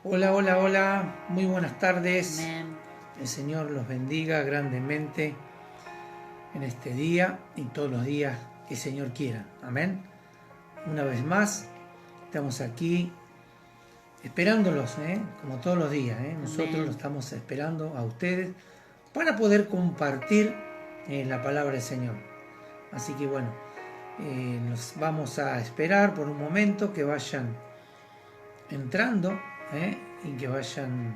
Hola, hola, hola, muy buenas tardes. Amén. El Señor los bendiga grandemente en este día y todos los días que el Señor quiera. Amén. Una vez más, estamos aquí esperándolos, como todos los días. Nosotros lo Amén. estamos esperando a ustedes para poder compartir la palabra del Señor. Así que bueno, nos vamos a esperar por un momento que vayan entrando y que vayan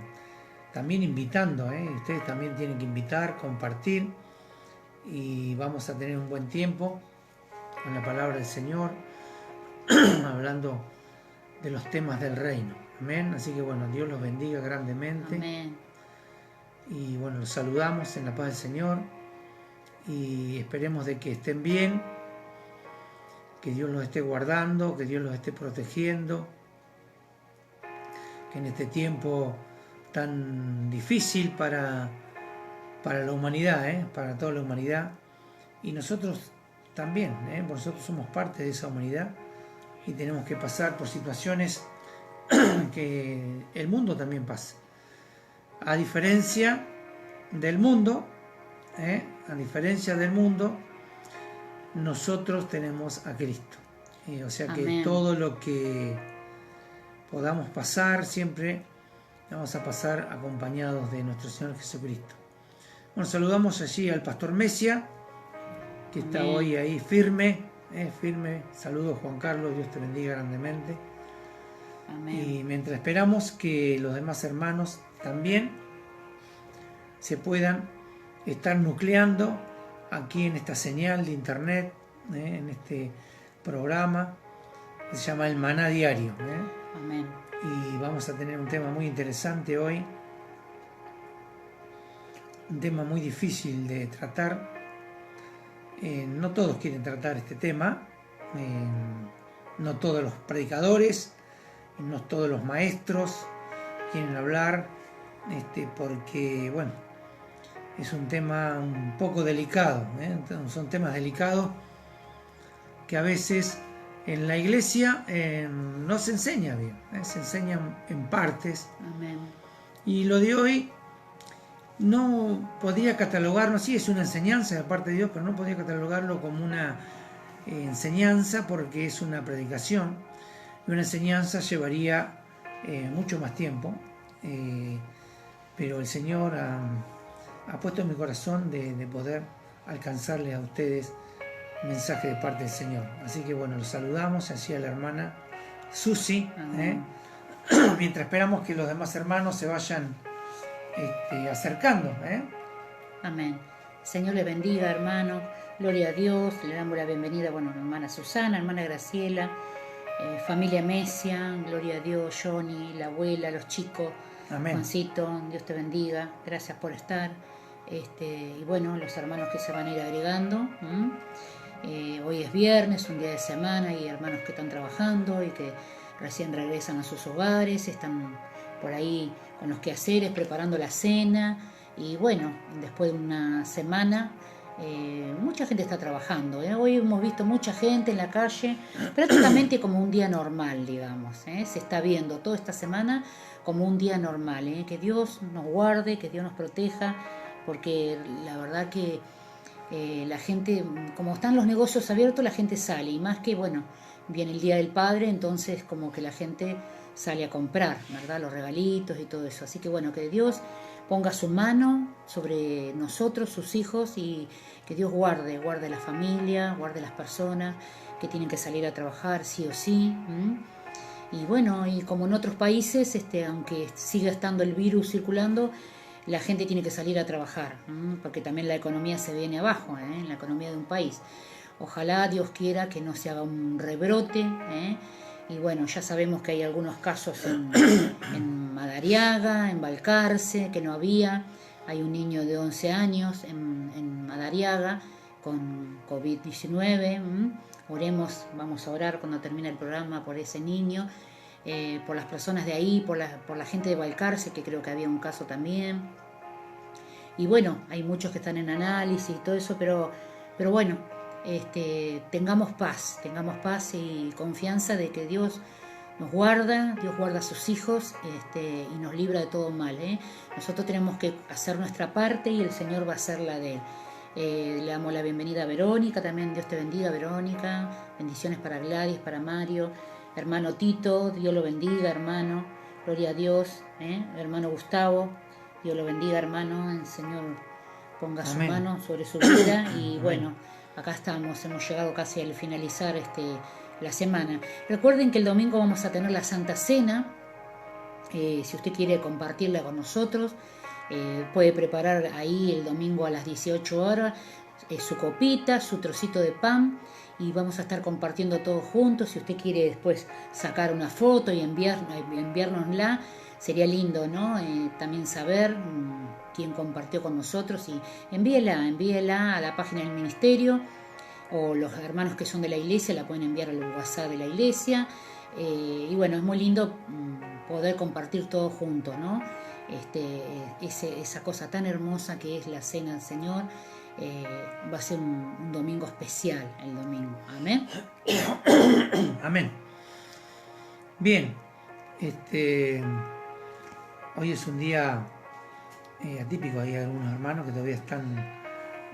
también invitando. Ustedes también tienen que invitar, compartir, y vamos a tener un buen tiempo con la palabra del Señor hablando de los temas del reino. Amén. Así que bueno, Dios los bendiga grandemente. Amén. Y bueno, los saludamos en la paz del Señor y esperemos de que estén bien, que Dios los esté guardando, que Dios los esté protegiendo, que en este tiempo tan difícil para la humanidad, para toda la humanidad, y nosotros también, porque nosotros somos parte de esa humanidad y tenemos que pasar por situaciones que el mundo también pasa. A diferencia del mundo, nosotros tenemos a Cristo. O sea que Amén. todo lo que podamos pasar, siempre vamos a pasar acompañados de nuestro Señor Jesucristo. Bueno, saludamos allí al pastor Mesia, que está Amén. hoy ahí firme. Saludos, Juan Carlos, Dios te bendiga grandemente. Amén. Y mientras esperamos que los demás hermanos también se puedan estar nucleando aquí en esta señal de internet, en este programa que se llama El Maná Diario. Amén. Y vamos a tener un tema muy interesante hoy, un tema muy difícil de tratar. No todos quieren tratar este tema, no todos los predicadores, no todos los maestros quieren hablar, porque bueno, es un tema un poco delicado, son temas delicados que a veces en la iglesia no se enseña bien, se enseñan en partes. Amén. Y lo de hoy no podría catalogarlo, sí es una enseñanza de parte de Dios, pero no podría catalogarlo como una enseñanza, porque es una predicación, y una enseñanza llevaría mucho más tiempo, pero el Señor ha puesto en mi corazón de poder alcanzarles a ustedes un mensaje de parte del Señor. Así que bueno, los saludamos, así a la hermana Susi, mientras esperamos que los demás hermanos se vayan acercando. Amén. Señor le bendiga, hermano. Gloria a Dios. Le damos la bienvenida, bueno, a la hermana Susana, hermana Graciela, familia Mesia. Gloria a Dios, Johnny, la abuela, los chicos. Amén. Juancito, Dios te bendiga. Gracias por estar. Y bueno, los hermanos que se van a ir agregando. Hoy es viernes, un día de semana, hay hermanos que están trabajando y que recién regresan a sus hogares, están por ahí con los quehaceres, preparando la cena. Y bueno, después de una semana, mucha gente está trabajando. Hoy hemos visto mucha gente en la calle, prácticamente como un día normal, digamos. Se está viendo toda esta semana como un día normal. Que Dios nos guarde, que Dios nos proteja, porque la verdad que la gente, como están los negocios abiertos, la gente sale. Y más que, bueno, viene el Día del Padre, entonces como que la gente sale a comprar, ¿verdad? Los regalitos y todo eso. Así que bueno, que Dios ponga su mano sobre nosotros, sus hijos, y que Dios guarde la familia, guarde las personas que tienen que salir a trabajar sí o sí. Y bueno, y como en otros países, aunque siga estando el virus circulando, la gente tiene que salir a trabajar, porque también la economía se viene abajo, en la economía de un país. Ojalá Dios quiera que no se haga un rebrote. Y bueno, ya sabemos que hay algunos casos en Madariaga, en Balcarce, que no había. Hay un niño de 11 años en Madariaga con COVID-19. Oremos, vamos a orar cuando termine el programa por ese niño, por las personas de ahí, por la gente de Balcarce, que creo que había un caso también. Y bueno, hay muchos que están en análisis y todo eso, pero tengamos paz y confianza de que Dios nos guarda, Dios guarda a sus hijos y nos libra de todo mal. Nosotros tenemos que hacer nuestra parte y el Señor va a hacer la de él. Le damos la bienvenida a Verónica, también Dios te bendiga, Verónica. Bendiciones para Gladys, para Mario, hermano Tito, Dios lo bendiga, hermano. Gloria a Dios, hermano Gustavo, Dios lo bendiga, hermano. El Señor ponga su mano sobre su vida y bueno, acá estamos, hemos llegado casi al finalizar la semana. Recuerden que el domingo vamos a tener la Santa Cena. Si usted quiere compartirla con nosotros, puede preparar ahí el domingo a las 18 horas su copita, su trocito de pan y vamos a estar compartiendo todos juntos. Si usted quiere después sacar una foto y enviárnosla, sería lindo, ¿no? También saber quién compartió con nosotros y envíela a la página del ministerio, o los hermanos que son de la iglesia la pueden enviar al WhatsApp de la iglesia. Y bueno, es muy lindo poder compartir todos juntos, ¿no? Esa cosa tan hermosa que es la cena del Señor. Va a ser un domingo especial el domingo. Amén. Amén. Bien, hoy es un día atípico. Hay algunos hermanos que todavía están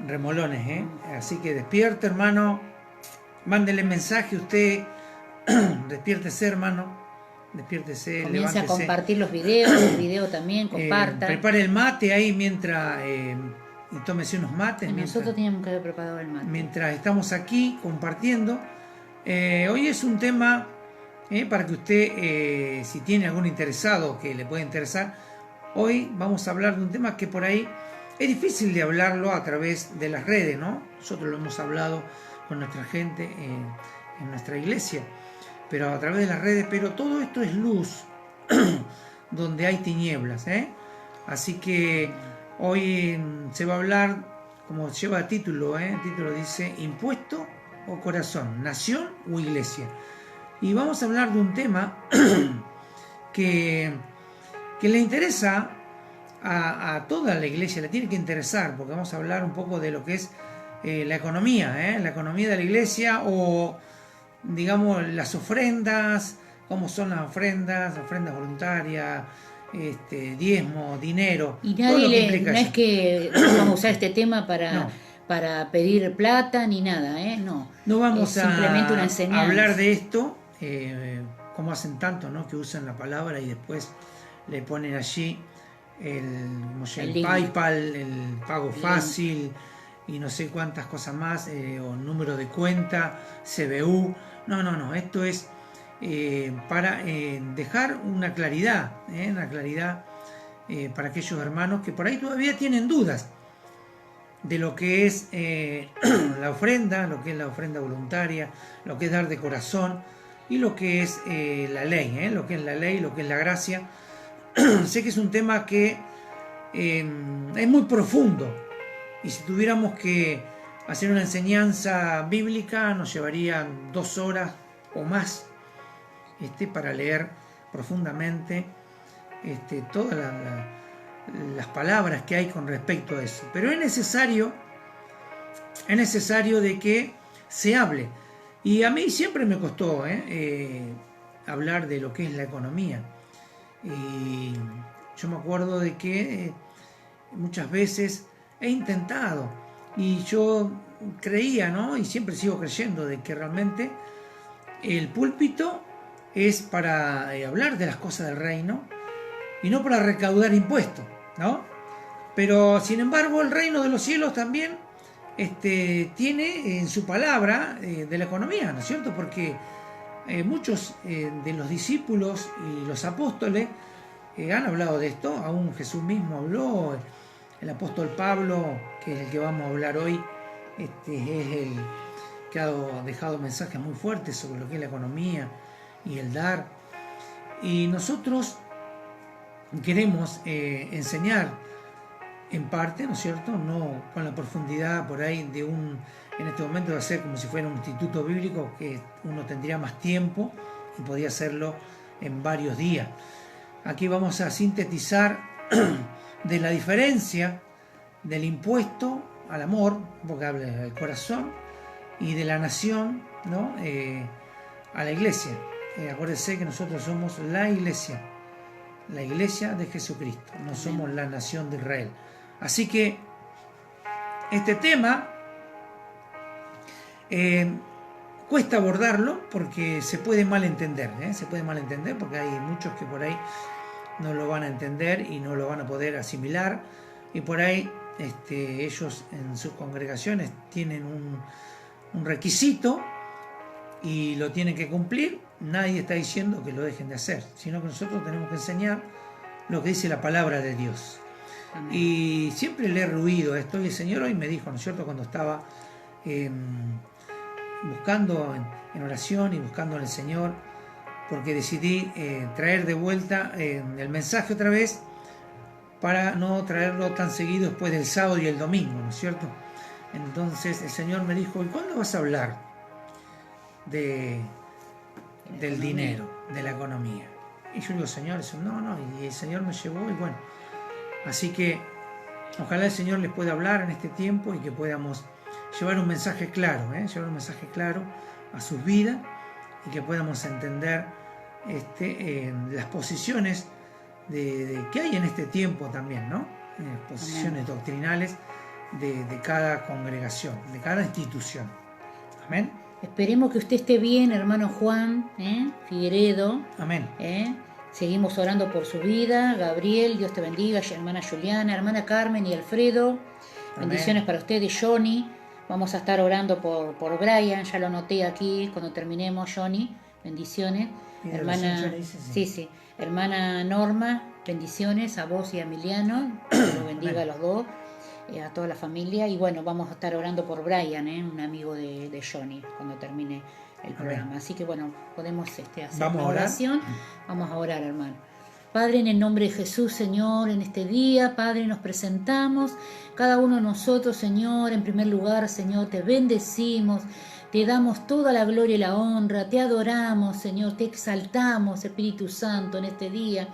remolones, así que despierte, hermano, mándele mensaje usted, despiértese, hermano, despiértese, comienza levántese, a compartir los videos, el video también, comparta. Prepare el mate ahí mientras y tómese unos mates. Nosotros teníamos que haber preparado el mate. Mientras estamos aquí compartiendo, hoy es un tema para que usted, si tiene algún interesado que le pueda interesar, hoy vamos a hablar de un tema que por ahí es difícil de hablarlo a través de las redes, ¿no? Nosotros lo hemos hablado con nuestra gente en nuestra iglesia, pero a través de las redes, pero todo esto es luz donde hay tinieblas, Así que hoy se va a hablar, como lleva título, el título dice impuesto o corazón, nación o iglesia. Y vamos a hablar de un tema que le interesa a toda la iglesia, le tiene que interesar, porque vamos a hablar un poco de lo que es la economía de la iglesia, o digamos las ofrendas, cómo son las ofrendas voluntarias, diezmo, dinero. Y nadie no es que vamos a usar este tema para pedir plata ni nada, no. No vamos es simplemente una enseñanza. A hablar de esto, como hacen tanto, ¿no? Que usan la palabra y después le ponen allí el PayPal, el pago fácil y no sé cuántas cosas más, o número de cuenta, CBU. No, esto es para dejar una claridad para aquellos hermanos que por ahí todavía tienen dudas de lo que es la ofrenda, lo que es la ofrenda voluntaria, lo que es dar de corazón y lo que es la ley, lo que es la ley, lo que es la gracia. Sé que es un tema que es muy profundo y si tuviéramos que hacer una enseñanza bíblica nos llevarían 2 horas o más para leer profundamente todas las palabras que hay con respecto a eso. Pero es necesario de que se hable. Y a mí siempre me costó hablar de lo que es la economía. Y yo me acuerdo de que muchas veces he intentado, y yo creía, y siempre sigo creyendo, de que realmente el púlpito es para hablar de las cosas del reino y no para recaudar impuestos, ¿no? Pero sin embargo el reino de los cielos también tiene en su palabra de la economía, ¿no es cierto? Porque muchos de los discípulos y los apóstoles han hablado de esto. Aún Jesús mismo habló. El apóstol Pablo, que es el que vamos a hablar hoy, es el que ha dejado mensajes muy fuertes sobre lo que es la economía y el dar. Y nosotros queremos enseñar en parte, ¿no es cierto? No con la profundidad por ahí en este momento va a ser como si fuera un instituto bíblico, que uno tendría más tiempo y podría hacerlo en varios días. Aquí vamos a sintetizar de la diferencia del impuesto al amor, porque habla del corazón, y de la nación, ¿no? A la iglesia. acuérdense que nosotros somos la iglesia de Jesucristo, no somos la nación de Israel. Así que este tema cuesta abordarlo porque se puede malentender, se puede malentender porque hay muchos que por ahí no lo van a entender y no lo van a poder asimilar, y por ahí ellos en sus congregaciones tienen un requisito y lo tienen que cumplir. Nadie está diciendo que lo dejen de hacer, sino que nosotros tenemos que enseñar lo que dice la palabra de Dios. Amén. Y siempre le he ruido esto, y el Señor hoy me dijo, ¿no es cierto?, cuando estaba buscando en oración y buscando al Señor, porque decidí traer de vuelta el mensaje otra vez, para no traerlo tan seguido después del sábado y el domingo, ¿no es cierto? Entonces el Señor me dijo, ¿y cuándo vas a hablar del dinero, de la economía? Y yo digo, Señor, eso no, y el Señor me llevó, y bueno, así que ojalá el Señor les pueda hablar en este tiempo y que podamos llevar un mensaje claro, llevar un mensaje claro a sus vidas, y que podamos entender las posiciones que hay en este tiempo también, ¿no? Posiciones doctrinales de cada congregación, de cada institución. Amén. Esperemos que usted esté bien, hermano Juan Figueredo. Amén. Seguimos orando por su vida. Gabriel, Dios te bendiga. Hermana Juliana, hermana Carmen y Alfredo. Amén. Bendiciones para ustedes, Johnny. Vamos a estar orando por Brian, ya lo anoté aquí cuando terminemos, Johnny. Bendiciones. Hermana, sí. Hermana Norma, bendiciones a vos y a Emiliano. Que lo bendiga a los dos, a toda la familia. Y bueno, vamos a estar orando por Brian, un amigo de Johnny, cuando termine el programa. Así que bueno, podemos hacer una oración. Vamos a orar, hermano. Padre, en el nombre de Jesús, Señor, en este día, Padre, nos presentamos, cada uno de nosotros, Señor, en primer lugar, Señor, te bendecimos, te damos toda la gloria y la honra, te adoramos, Señor, te exaltamos, Espíritu Santo, en este día.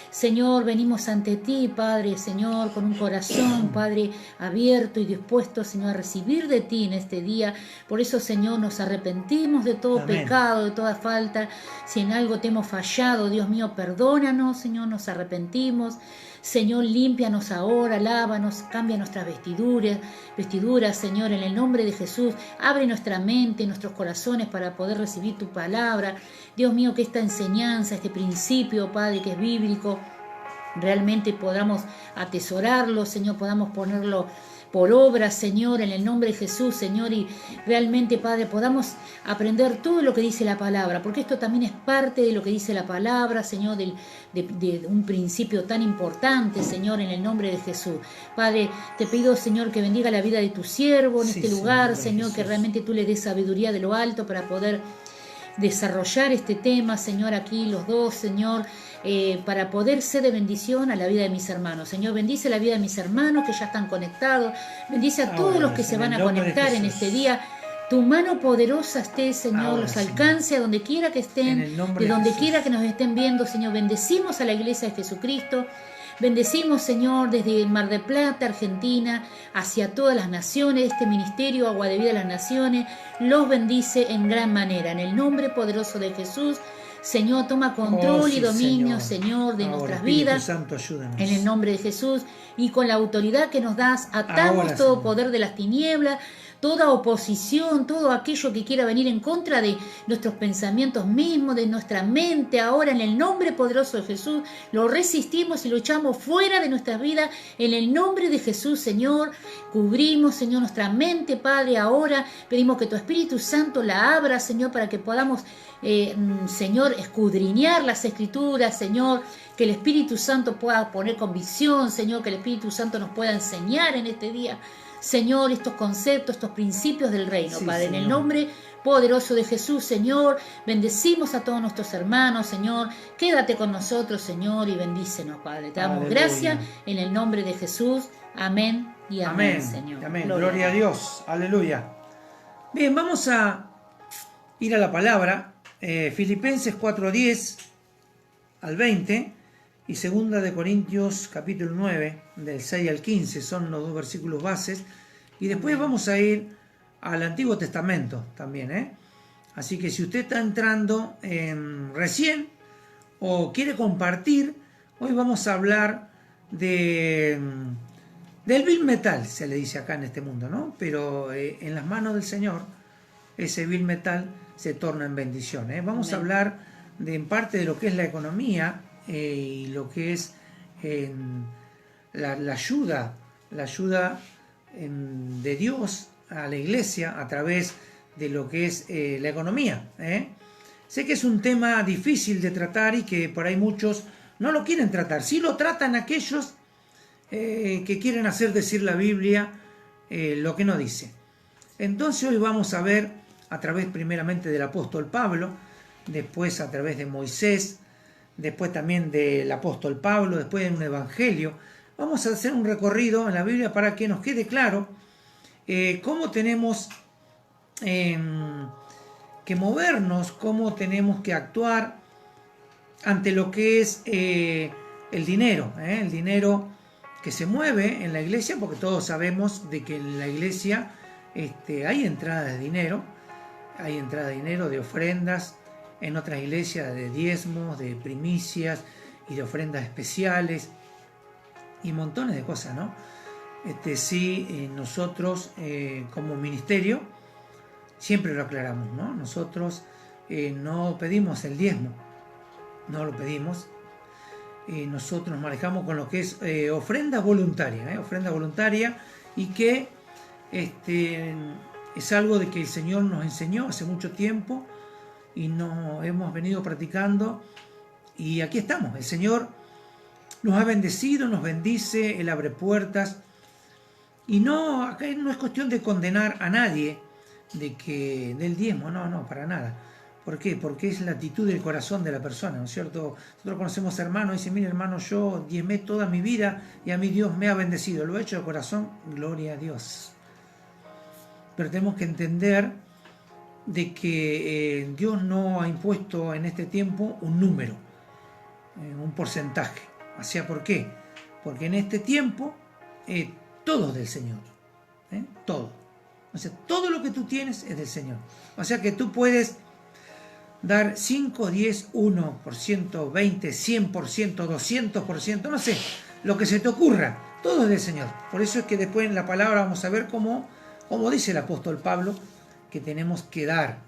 Señor, venimos ante ti, Padre, Señor, con un corazón, Padre, abierto y dispuesto, Señor, a recibir de ti en este día. Por eso, Señor, nos arrepentimos de todo pecado, de toda falta. Si en algo te hemos fallado, Dios mío, perdónanos, Señor, nos arrepentimos. Señor, límpianos ahora, lávanos, cambia nuestras vestiduras, Señor, en el nombre de Jesús. Abre nuestra mente, nuestros corazones para poder recibir tu palabra. Dios mío, que esta enseñanza, este principio, Padre, que es bíblico, realmente podamos atesorarlo, Señor, podamos ponerlo por obra, Señor, en el nombre de Jesús, Señor, y realmente, Padre, podamos aprender todo lo que dice la palabra, porque esto también es parte de lo que dice la palabra, Señor, de un principio tan importante, Señor, en el nombre de Jesús. Padre, te pido, Señor, que bendiga la vida de tu siervo en este lugar, Señor, que realmente tú le des sabiduría de lo alto para poder desarrollar este tema, Señor, aquí los dos, Señor, para poder ser de bendición a la vida de mis hermanos. Señor, bendice la vida de mis hermanos que ya están conectados, bendice a todos los que se van a conectar en este día. Tu mano poderosa esté, Señor, los alcance a donde quiera que estén, de donde quiera que nos estén viendo, Señor. Bendecimos a la iglesia de Jesucristo. Bendecimos, Señor, desde Mar del Plata, Argentina, hacia todas las naciones. Este ministerio, Agua de Vida a las Naciones, los bendice en gran manera. En el nombre poderoso de Jesús, Señor, toma control y dominio, Señor, de nuestras vidas. Santo, ayúdanos. En el nombre de Jesús, y con la autoridad que nos das, atamos todo poder de las tinieblas, toda oposición, todo aquello que quiera venir en contra de nuestros pensamientos mismos, de nuestra mente. Ahora, en el nombre poderoso de Jesús, lo resistimos y lo echamos fuera de nuestras vidas. En el nombre de Jesús, Señor, cubrimos, Señor, nuestra mente, Padre. Ahora pedimos que tu Espíritu Santo la abra, Señor, para que podamos, Señor, escudriñar las Escrituras, Señor, que el Espíritu Santo pueda poner convicción, Señor, que el Espíritu Santo nos pueda enseñar en este día, Señor, estos conceptos, estos principios del reino, Padre, Señor. En el nombre poderoso de Jesús, Señor, bendecimos a todos nuestros hermanos, Señor, quédate con nosotros, Señor, y bendícenos, Padre. Te damos gracias en el nombre de Jesús. Amén y amén, Señor. Amén. Gloria a Dios. Aleluya. Bien, vamos a ir a la palabra. Filipenses 4:10 al 20 y 2 de Corintios capítulo 9 del 6 al 15 son los dos versículos bases, y después vamos a ir al Antiguo Testamento también, Así que si usted está entrando recién o quiere compartir, hoy vamos a hablar del vil metal, se le dice acá en este mundo, ¿no? Pero en las manos del Señor, ese vil metal se torna en bendición. Vamos Amén. a hablar en parte de lo que es la economía y lo que es la ayuda de Dios a la iglesia a través de lo que es la economía. Sé que es un tema difícil de tratar y que por ahí muchos no lo quieren tratar. Sí lo tratan aquellos que quieren hacer decir la Biblia lo que no dice. Entonces hoy vamos a ver a través primeramente del apóstol Pablo, después a través de Moisés, después también del apóstol Pablo, después en un evangelio. Vamos a hacer un recorrido en la Biblia para que nos quede claro cómo tenemos que movernos, cómo tenemos que actuar ante lo que es el dinero que se mueve en la iglesia, porque todos sabemos de que en la iglesia hay entrada de dinero, de ofrendas, en otras iglesias de diezmos, de primicias y de ofrendas especiales y montones de cosas, ¿no? Nosotros como ministerio siempre lo aclaramos, ¿no? Nosotros no pedimos el diezmo, no lo pedimos. Nosotros nos manejamos con lo que es ofrenda voluntaria y que es algo de que el Señor nos enseñó hace mucho tiempo y nos hemos venido practicando y aquí estamos. El Señor nos ha bendecido, nos bendice, Él abre puertas y no, acá no es cuestión de condenar a nadie del diezmo, no, para nada. ¿Por qué? Porque es la actitud del corazón de la persona, ¿no es cierto? Nosotros conocemos hermanos y dicen, mire hermano, yo diezmé toda mi vida y a mí Dios me ha bendecido. Lo he hecho de corazón, gloria a Dios. Pero tenemos que entender de que Dios no ha impuesto en este tiempo un número, un porcentaje. O sea, ¿por qué? Porque en este tiempo todo es del Señor. Todo. O sea, todo lo que tú tienes es del Señor. O sea que tú puedes dar 5, 10, 1%, 20, 100%, 200%, no sé, lo que se te ocurra. Todo es del Señor. Por eso es que después en la palabra vamos a ver cómo dice el apóstol Pablo, que tenemos que dar.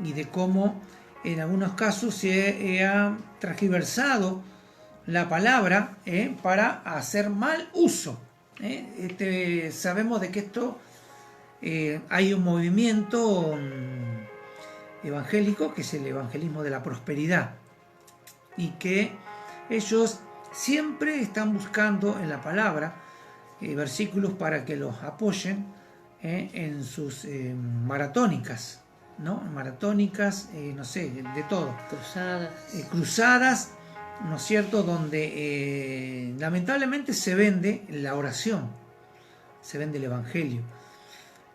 Y de cómo en algunos casos se ha transgiversado la palabra para hacer mal uso. Sabemos de que esto hay un movimiento evangélico que es el evangelismo de la prosperidad y que ellos siempre están buscando en la palabra versículos para que los apoyen en sus maratónicas, ¿no? Maratónicas, no sé, de todo. Cruzadas, ¿no es cierto? Donde lamentablemente se vende la oración, se vende el evangelio.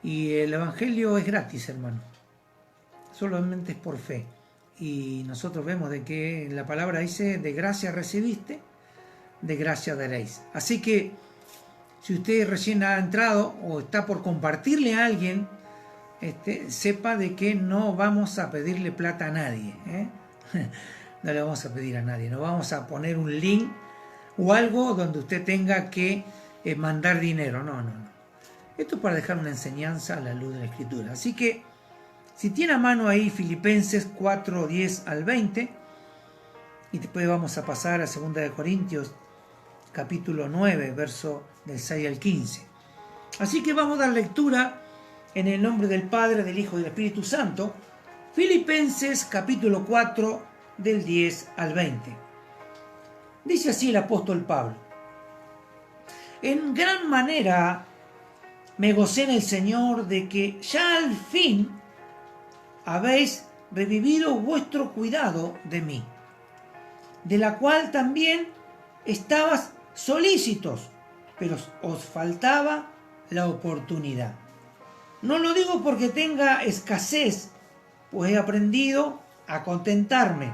Y el evangelio es gratis, hermano. Solamente es por fe. Y nosotros vemos de que la palabra dice, de gracia recibiste, de gracia daréis. Así que, si usted recién ha entrado o está por compartirle a alguien, sepa de que no vamos a pedirle plata a nadie. No le vamos a pedir a nadie. No vamos a poner un link o algo donde usted tenga que mandar dinero. No. Esto es para dejar una enseñanza a la luz de la Escritura. Así que, si tiene a mano ahí Filipenses 4, 10 al 20, y después vamos a pasar a 2 Corintios capítulo 9, verso del 6 al 15. Así que vamos a dar lectura en el nombre del Padre, del Hijo y del Espíritu Santo, Filipenses capítulo 4, del 10 al 20. Dice así el apóstol Pablo: en gran manera me gocé en el Señor de que ya al fin habéis revivido vuestro cuidado de mí, de la cual también estabas solícitos, pero os faltaba la oportunidad. No lo digo porque tenga escasez, pues he aprendido a contentarme,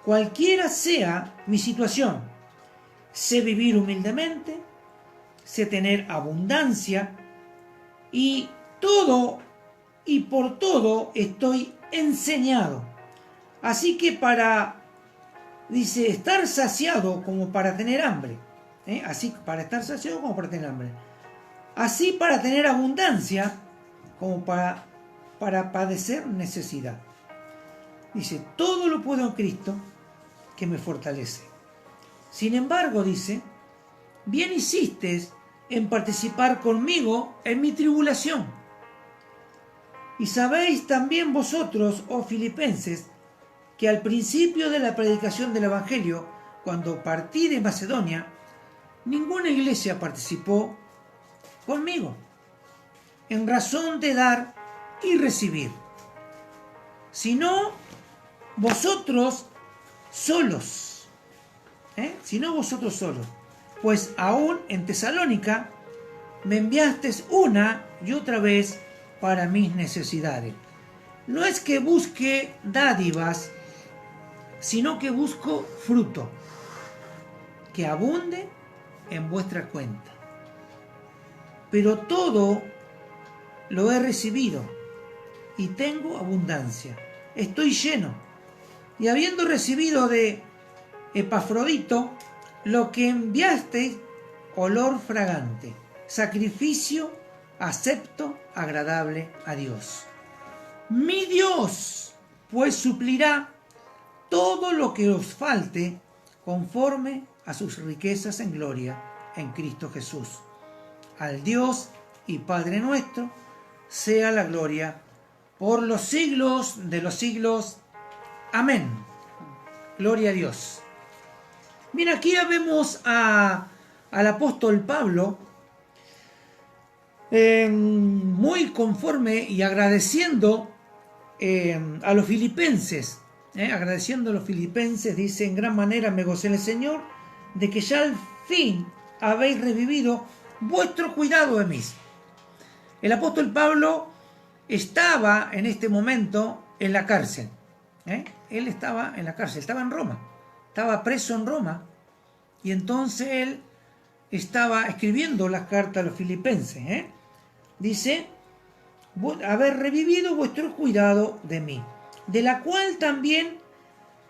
cualquiera sea mi situación. Sé vivir humildemente, sé tener abundancia, y todo y por todo estoy enseñado. Así que dice, estar saciado como para tener hambre. Así, para estar saciado como para tener hambre. Así para tener abundancia como para padecer necesidad. Dice, todo lo puedo en Cristo que me fortalece. Sin embargo, dice, bien hiciste en participar conmigo en mi tribulación. Y sabéis también vosotros, oh filipenses, que al principio de la predicación del Evangelio, cuando partí de Macedonia, ninguna iglesia participó conmigo, en razón de dar y recibir, sino vosotros solos, sino vosotros solos, pues aún en Tesalónica me enviasteis una y otra vez para mis necesidades. No es que busque dádivas, sino que busco fruto, que abunde en vuestra cuenta. Pero todo lo he recibido y tengo abundancia. Estoy lleno. Y habiendo recibido de Epafrodito lo que enviasteis, olor fragante, sacrificio acepto, agradable a Dios. Mi Dios, pues suplirá todo lo que os falte conforme a sus riquezas en gloria en Cristo Jesús. Al Dios y Padre nuestro sea la gloria por los siglos de los siglos. Amén. Gloria a Dios. Mira, aquí ya vemos al apóstol Pablo muy conforme y agradeciendo a los filipenses. Agradeciendo a los filipenses, dice, en gran manera me gocé en el Señor de que ya al fin habéis revivido vuestro cuidado de mí. El apóstol Pablo estaba en este momento en la cárcel. Él estaba en la cárcel, estaba en Roma, estaba preso en Roma, y entonces él estaba escribiendo las cartas a los filipenses. Dice, haber revivido vuestro cuidado de mí, de la cual también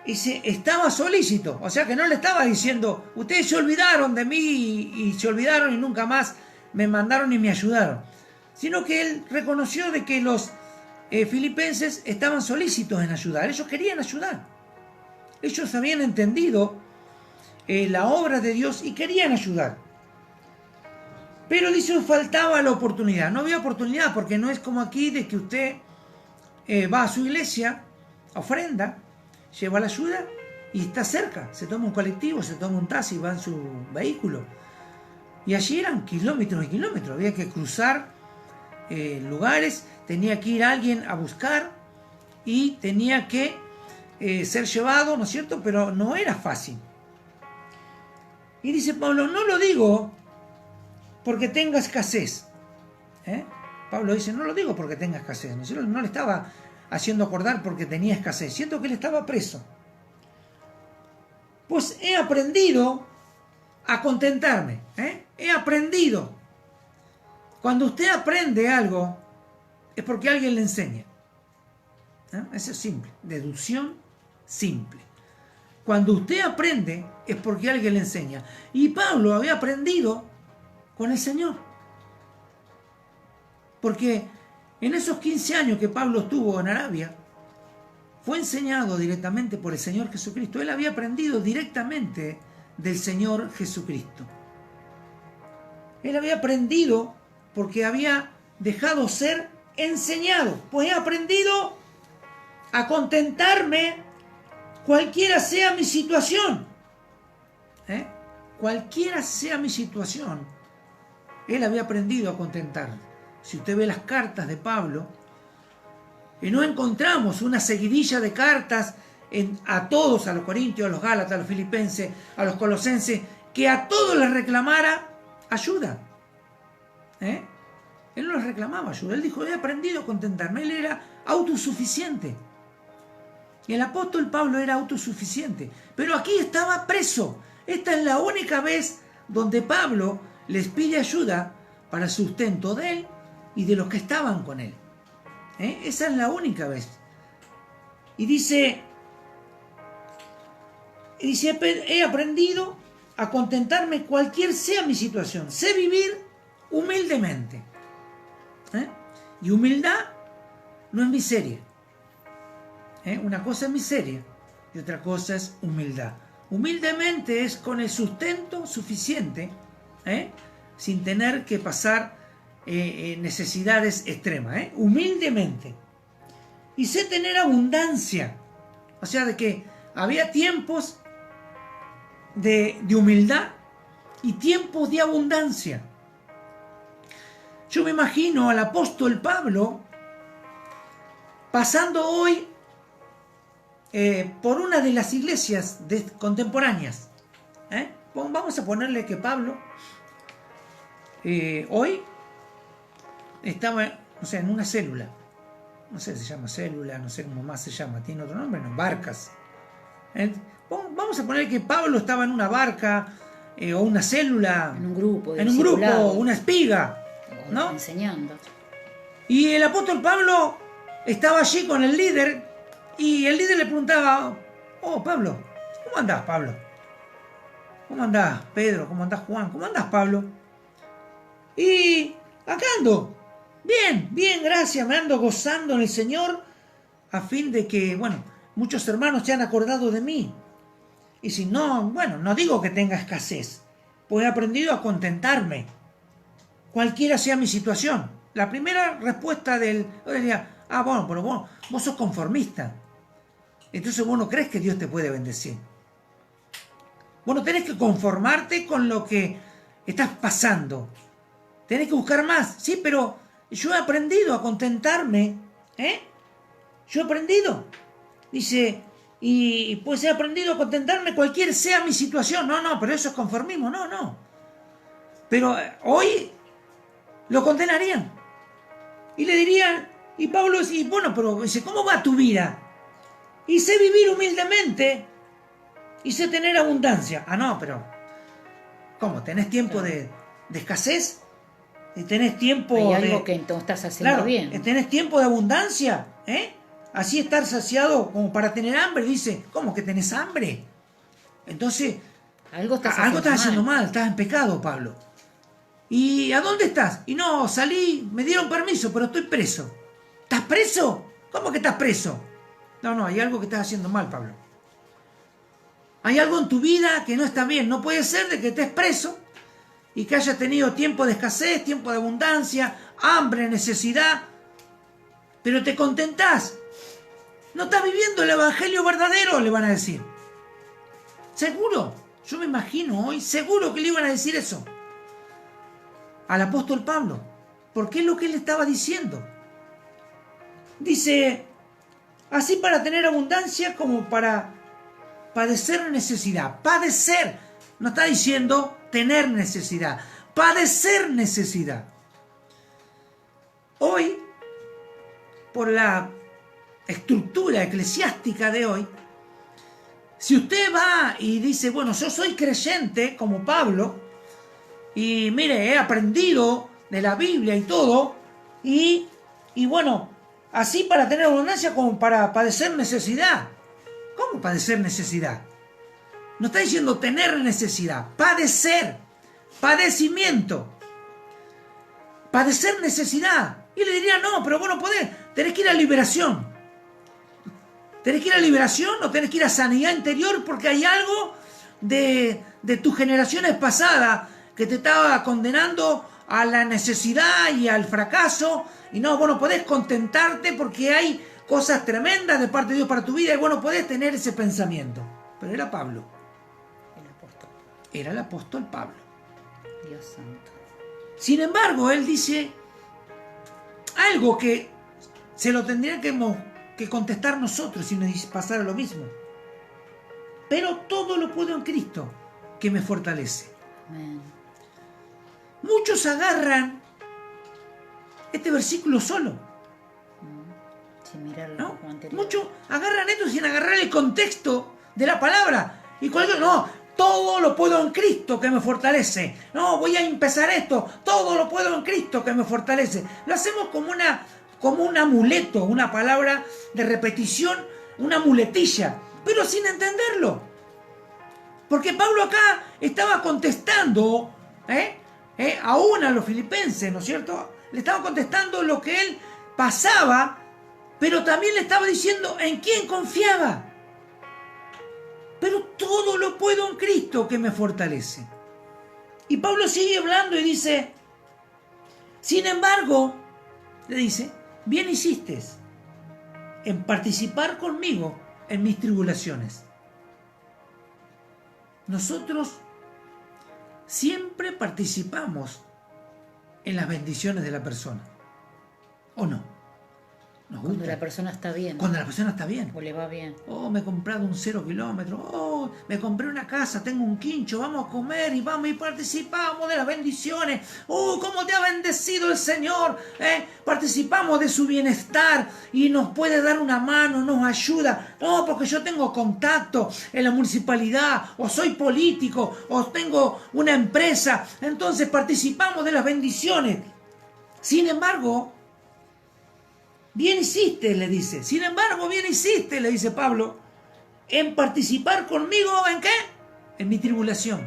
estaba solícito. O sea que no le estaba diciendo, ustedes se olvidaron de mí y se olvidaron y nunca más me mandaron y me ayudaron, sino que él reconoció de que los filipenses estaban solícitos en ayudar. Ellos querían ayudar, ellos habían entendido la obra de Dios y querían ayudar. Pero dice, faltaba la oportunidad. No había oportunidad, porque no es como aquí de que usted va a su iglesia, ofrenda, lleva la ayuda y está cerca. Se toma un colectivo, se toma un taxi, va en su vehículo. Y allí eran kilómetros y kilómetros. Había que cruzar lugares, tenía que ir alguien a buscar y tenía que ser llevado, ¿no es cierto? Pero no era fácil. Y dice Pablo, no lo digo porque tenga escasez. Pablo dice, no lo digo porque tenga escasez. No le estaba haciendo acordar porque tenía escasez. Siento que él estaba preso. Pues he aprendido a contentarme. He aprendido. Cuando usted aprende algo, es porque alguien le enseña. Eso es simple. Deducción simple. Cuando usted aprende, es porque alguien le enseña. Y Pablo había aprendido con el Señor. Porque en esos 15 años que Pablo estuvo en Arabia, fue enseñado directamente por el Señor Jesucristo. Él había aprendido directamente del Señor Jesucristo. Él había aprendido porque había dejado ser enseñado. Pues he aprendido a contentarme cualquiera sea mi situación. Cualquiera sea mi situación. Él había aprendido a contentar. Si usted ve las cartas de Pablo, no encontramos una seguidilla de cartas a todos, a los corintios, a los gálatas, a los filipenses, a los colosenses, que a todos les reclamara ayuda. Él no les reclamaba ayuda. Él dijo, he aprendido a contentarme. Él era autosuficiente. Y el apóstol Pablo era autosuficiente. Pero aquí estaba preso. Esta es la única vez donde Pablo les pide ayuda para el sustento de él y de los que estaban con él. Esa es la única vez. Y dice, he aprendido a contentarme cualquier sea mi situación. Sé vivir humildemente. Y humildad no es miseria. Una cosa es miseria y otra cosa es humildad. Humildemente es con el sustento suficiente, sin tener que pasar necesidades extremas. Humildemente. Y sé tener abundancia. O sea, de que había tiempos de humildad y tiempos de abundancia. Yo me imagino al apóstol Pablo pasando hoy por una de las iglesias contemporáneas. Vamos a ponerle que Pablo hoy estaba, en una célula. No sé si se llama célula, no sé cómo más se llama, tiene otro nombre, no, barcas. Vamos a poner que Pablo estaba en una barca o una célula, en un grupo, una espiga, ¿no? Enseñando. Y el apóstol Pablo estaba allí con el líder y el líder le preguntaba: oh, Pablo, ¿cómo andás, Pablo? ¿Cómo andás, Pedro? ¿Cómo andás, Juan? ¿Cómo andás, Pablo? Y acá ando. Bien, bien, gracias, me ando gozando en el Señor, a fin de que, muchos hermanos se han acordado de mí. Y si no, no digo que tenga escasez, pues he aprendido a contentarme, cualquiera sea mi situación. La primera respuesta yo diría: pero vos sos conformista, entonces vos no crees que Dios te puede bendecir. Vos no tenés que conformarte con lo que estás pasando, tenés que buscar más. Sí, pero yo he aprendido a contentarme, yo he aprendido. Dice, y pues he aprendido a contentarme cualquier sea mi situación. No, pero eso es conformismo, no. Pero hoy lo condenarían. Y le dirían, y Pablo dice, pero dice, ¿cómo va tu vida? Y sé vivir humildemente y sé tener abundancia. No, pero ¿cómo? ¿Tenés tiempo de escasez? ¿Y tenés tiempo hay algo que entonces estás haciendo bien? ¿Tenés tiempo de abundancia? Así estar saciado como para tener hambre. Dice, ¿cómo que tenés hambre? Entonces, algo estás haciendo mal, estás en pecado, Pablo. ¿Y a dónde estás? Y no, salí, me dieron permiso, pero estoy preso. ¿Estás preso? ¿Cómo que estás preso? No, hay algo que estás haciendo mal, Pablo. Hay algo en tu vida que no está bien. No puede ser de que estés preso y que hayas tenido tiempo de escasez, tiempo de abundancia, hambre, necesidad, pero te contentás. No estás viviendo el evangelio verdadero, le van a decir. Seguro, yo me imagino hoy, seguro que le iban a decir eso al apóstol Pablo, porque es lo que él estaba diciendo. Dice, así para tener abundancia como para padecer necesidad. Padecer, no está diciendo tener necesidad, padecer necesidad. Hoy, por la estructura eclesiástica de hoy, si usted va y dice, yo soy creyente como Pablo, y mire, he aprendido de la Biblia y todo, y así para tener abundancia como para padecer necesidad. ¿Cómo padecer necesidad? No está diciendo tener necesidad, padecer, padecimiento, padecer necesidad. Y le diría, no, pero vos no podés, tenés que ir a liberación. Tenés que ir a liberación o tenés que ir a sanidad interior porque hay algo de tus generaciones pasadas que te estaba condenando a la necesidad y al fracaso. Y no, vos no podés contentarte porque hay cosas tremendas de parte de Dios para tu vida y vos no podés tener ese pensamiento. Pero era Pablo. Era el apóstol Pablo. Dios santo. Sin embargo, él dice algo que se lo tendría que contestar nosotros si nos pasara lo mismo. Pero todo lo puedo en Cristo que me fortalece. Amén. Muchos agarran este versículo solo. Sin mirarlo, ¿no? Muchos agarran esto sin agarrar el contexto de la palabra. Y todo lo puedo en Cristo que me fortalece. No, voy a empezar esto. Todo lo puedo en Cristo que me fortalece. Lo hacemos como como un amuleto, una palabra de repetición, una muletilla, pero sin entenderlo. Porque Pablo acá estaba contestando, aún a los filipenses, ¿no es cierto? Le estaba contestando lo que él pasaba, pero también le estaba diciendo en quién confiaba. Pero todo lo puedo en Cristo que me fortalece. Y Pablo sigue hablando y dice, sin embargo, le dice, bien hiciste en participar conmigo en mis tribulaciones. Nosotros siempre participamos en las bendiciones de la persona, ¿o no? Cuando la persona está bien. Cuando la persona está bien. O le va bien. Oh, me he comprado un 0 kilómetro. Oh, me compré una casa, tengo un quincho. Vamos a comer y vamos y participamos de las bendiciones. Oh, cómo te ha bendecido el Señor. Participamos de su bienestar y nos puede dar una mano, nos ayuda. No, porque yo tengo contacto en la municipalidad, o soy político, o tengo una empresa. Entonces participamos de las bendiciones. Sin embargo, bien hiciste, le dice. Sin embargo, bien hiciste, le dice Pablo, en participar conmigo, ¿en qué? En mi tribulación.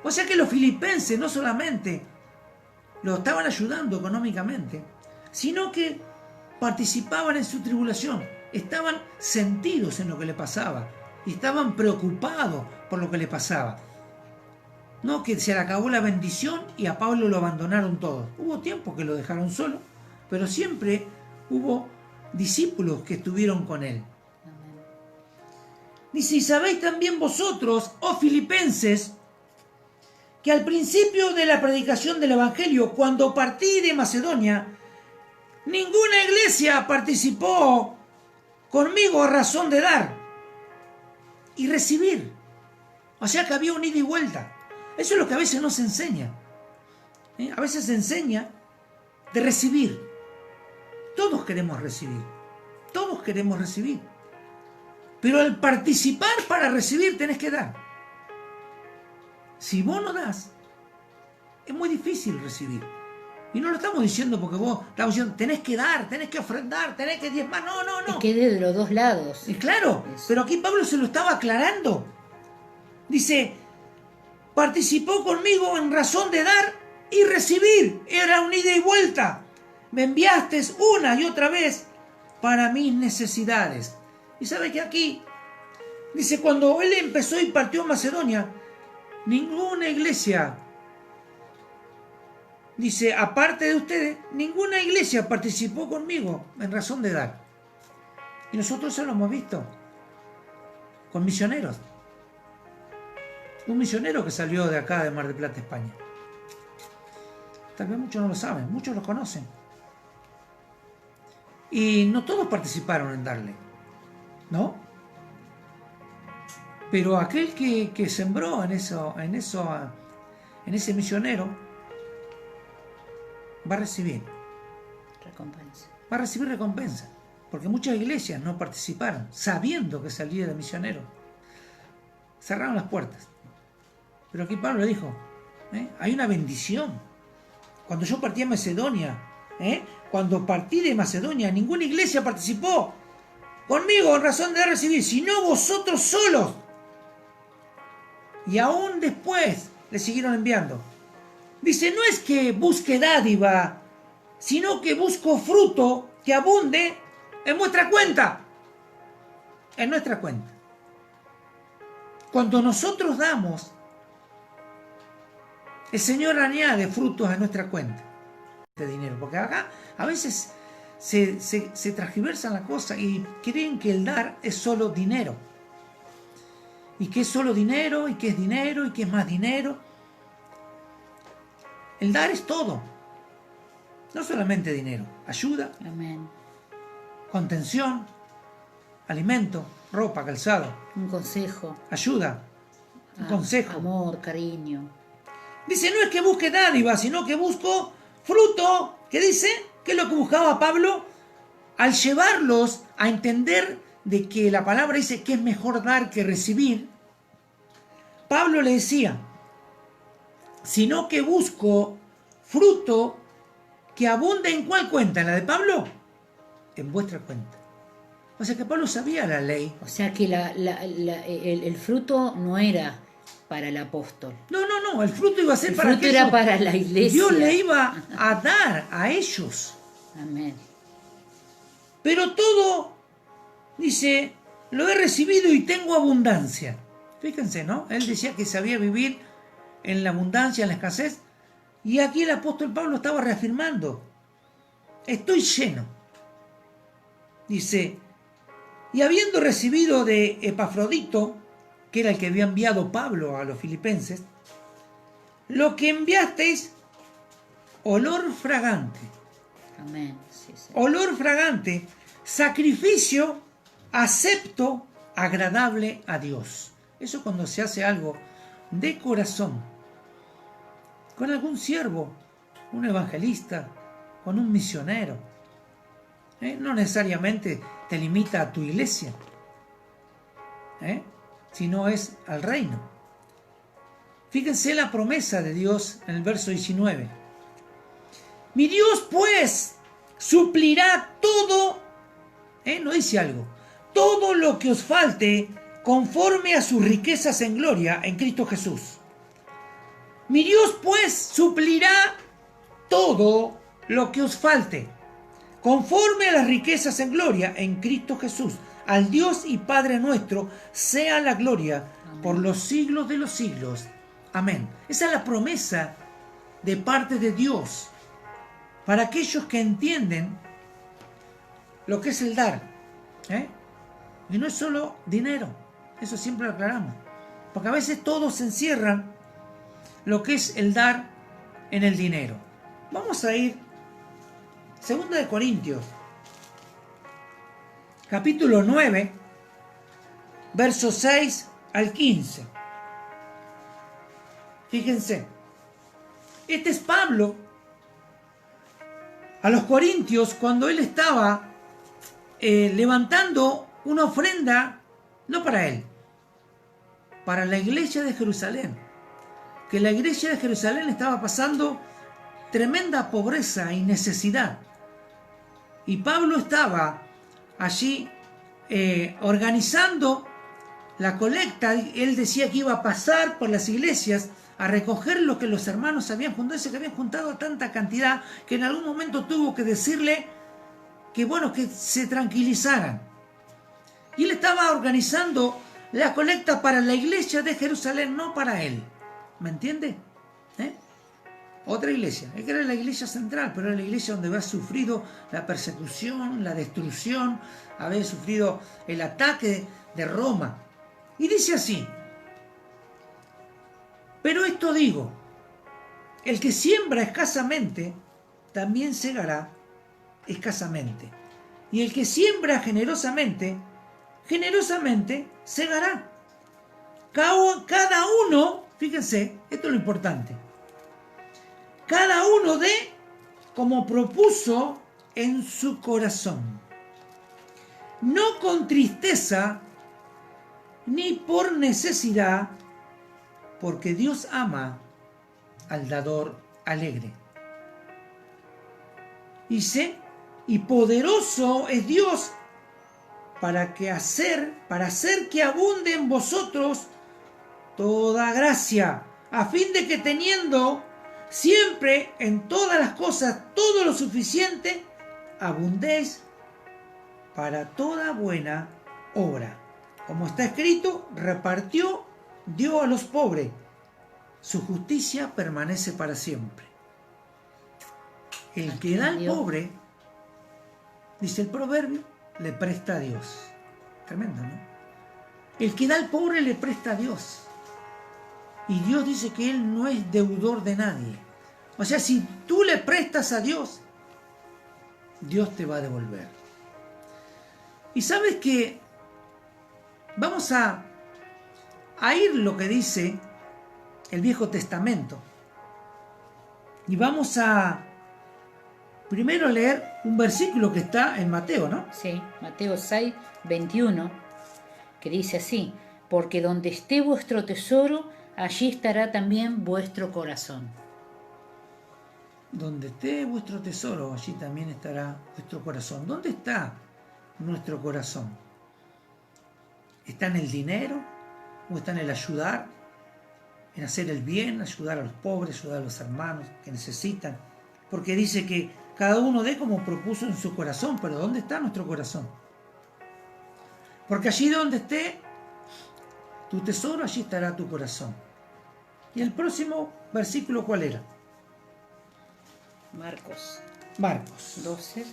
O sea que los filipenses no solamente lo estaban ayudando económicamente, sino que participaban en su tribulación. Estaban sentidos en lo que le pasaba. Y estaban preocupados por lo que le pasaba. No que se le acabó la bendición y a Pablo lo abandonaron todos. Hubo tiempo que lo dejaron solo, pero siempre hubo discípulos que estuvieron con él. Amén. Dice, y sabéis también vosotros, oh filipenses, que al principio de la predicación del Evangelio, cuando partí de Macedonia, ninguna iglesia participó conmigo a razón de dar y recibir. O sea que había un ida y vuelta. Eso es lo que a veces no se enseña. A veces se enseña de recibir. Todos queremos recibir. Todos queremos recibir. Pero al participar para recibir tenés que dar. Si vos no das, es muy difícil recibir. Y no lo estamos diciendo porque vos estamos diciendo tenés que dar, tenés que ofrendar, tenés que diezmar. No. Es que es de los dos lados. Y claro, pero aquí Pablo se lo estaba aclarando. Dice, participó conmigo en razón de dar y recibir. Era un ida y vuelta. Me enviaste una y otra vez para mis necesidades. Y sabe que aquí, dice, cuando él empezó y partió a Macedonia, ninguna iglesia, dice, aparte de ustedes, ninguna iglesia participó conmigo en razón de dar. Y nosotros eso lo hemos visto con misioneros. Un misionero que salió de acá de Mar del Plata, España. Tal vez muchos no lo saben, muchos lo conocen. Y no todos participaron en darle, ¿no? Pero aquel que sembró en ese misionero va a recibir Recompensa. Va a recibir recompensa. Porque muchas iglesias no participaron, sabiendo que salía de misionero. Cerraron las puertas. Pero aquí Pablo le dijo, hay una bendición. Cuando yo partí a Macedonia, cuando partí de Macedonia, ninguna iglesia participó conmigo en razón de recibir, sino vosotros solos. Y aún después le siguieron enviando. Dice, no es que busque dádiva, sino que busco fruto que abunde en vuestra cuenta. En nuestra cuenta. Cuando nosotros damos, el Señor añade frutos a nuestra cuenta de dinero. Porque acá a veces se transgiversan las cosas y creen que el dar es solo dinero. Y que es solo dinero, y que es dinero, y que es más dinero. El dar es todo. No solamente dinero. Ayuda, Amén. contención, alimento, ropa, calzado. Un consejo. Ayuda, un consejo. Amor, cariño. Dice, no es que busque dádiva, sino que busco fruto. ¿Qué dice? ¿Qué es lo que buscaba Pablo? Al llevarlos a entender de que la palabra dice que es mejor dar que recibir, Pablo le decía, sino que busco fruto que abunde en ¿cuál cuenta? ¿En la de Pablo? En vuestra cuenta. O sea que Pablo sabía la ley. O sea que el fruto no era para el apóstol. No, el fruto iba a ser El para fruto aquellos. era para la iglesia. Dios le iba a dar a ellos. Amén. Pero todo, dice, lo he recibido y tengo abundancia. Fíjense, ¿no? Él decía que sabía vivir en la abundancia, en la escasez. Y aquí el apóstol Pablo estaba reafirmando. Estoy lleno. Dice, y habiendo recibido de Epafrodito, que era el que había enviado Pablo a los filipenses, lo que enviasteis, olor fragante. Amén. Sí, sí. Olor fragante, sacrificio acepto, agradable a Dios. Eso cuando se hace algo de corazón, con algún siervo, un evangelista, con un misionero. No necesariamente te limita a tu iglesia, sino es al reino. Fíjense la promesa de Dios en el verso 19. Mi Dios pues suplirá todo, no dice algo, todo lo que os falte conforme a sus riquezas en gloria en Cristo Jesús. Mi Dios pues suplirá todo lo que os falte conforme a las riquezas en gloria en Cristo Jesús. Al Dios y Padre nuestro sea la gloria por los siglos de los siglos. Amén. Esa es la promesa de parte de Dios para aquellos que entienden lo que es el dar. Y no es solo dinero, eso siempre lo aclaramos. Porque a veces todos encierran lo que es el dar en el dinero. Vamos a ir 2 de Corintios, capítulo 9, versos 6 al 15. Fíjense, este es Pablo a los corintios cuando él estaba levantando una ofrenda, no para él, para la iglesia de Jerusalén. Que la iglesia de Jerusalén estaba pasando tremenda pobreza y necesidad. Y Pablo estaba allí organizando la colecta. Él decía que iba a pasar por las iglesias a recoger lo que los hermanos habían juntado. Dice que habían juntado tanta cantidad que en algún momento tuvo que decirle que bueno, que se tranquilizaran. Y él estaba organizando la colecta para la iglesia de Jerusalén, no para él. ¿Me entiende? Otra iglesia. Es que era la iglesia central, pero era la iglesia donde había sufrido la persecución, la destrucción, había sufrido el ataque de Roma. Y dice así: pero esto digo, el que siembra escasamente, también segará escasamente. Y el que siembra generosamente, generosamente segará. Cada uno, fíjense, esto es lo importante, cada uno dé como propuso en su corazón, no con tristeza ni por necesidad, porque Dios ama al dador alegre. Dice, y poderoso es Dios para hacer que abunde en vosotros toda gracia, a fin de que teniendo siempre en todas las cosas todo lo suficiente, abundéis para toda buena obra. Como está escrito, repartió, dio a los pobres, su justicia permanece para siempre. El que da al pobre, dice el proverbio, le presta a Dios. Tremendo, ¿no? El que da al pobre le presta a Dios. Y Dios dice que Él no es deudor de nadie. O sea, si tú le prestas a Dios, Dios te va a devolver. Y sabes que vamos a ir lo que dice el Viejo Testamento. Y vamos a primero leer un versículo que está en Mateo, ¿no? Sí, Mateo 6, 21, que dice así: porque donde esté vuestro tesoro, allí estará también vuestro corazón. donde esté vuestro tesoro, allí también estará vuestro corazón. ¿Dónde está nuestro corazón? ¿Está en el dinero? ¿O está en el ayudar? ¿En hacer el bien? ¿Ayudar a los pobres? ¿Ayudar a los hermanos que necesitan? Porque dice que cada uno dé como propuso en su corazón. Pero ¿dónde está nuestro corazón? Porque allí donde esté tu tesoro, allí estará tu corazón. ¿Y el próximo versículo cuál era? Marcos 12.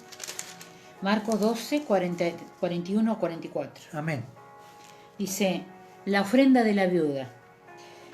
Marcos 12, 41, 44. Amén. Dice, la ofrenda de la viuda.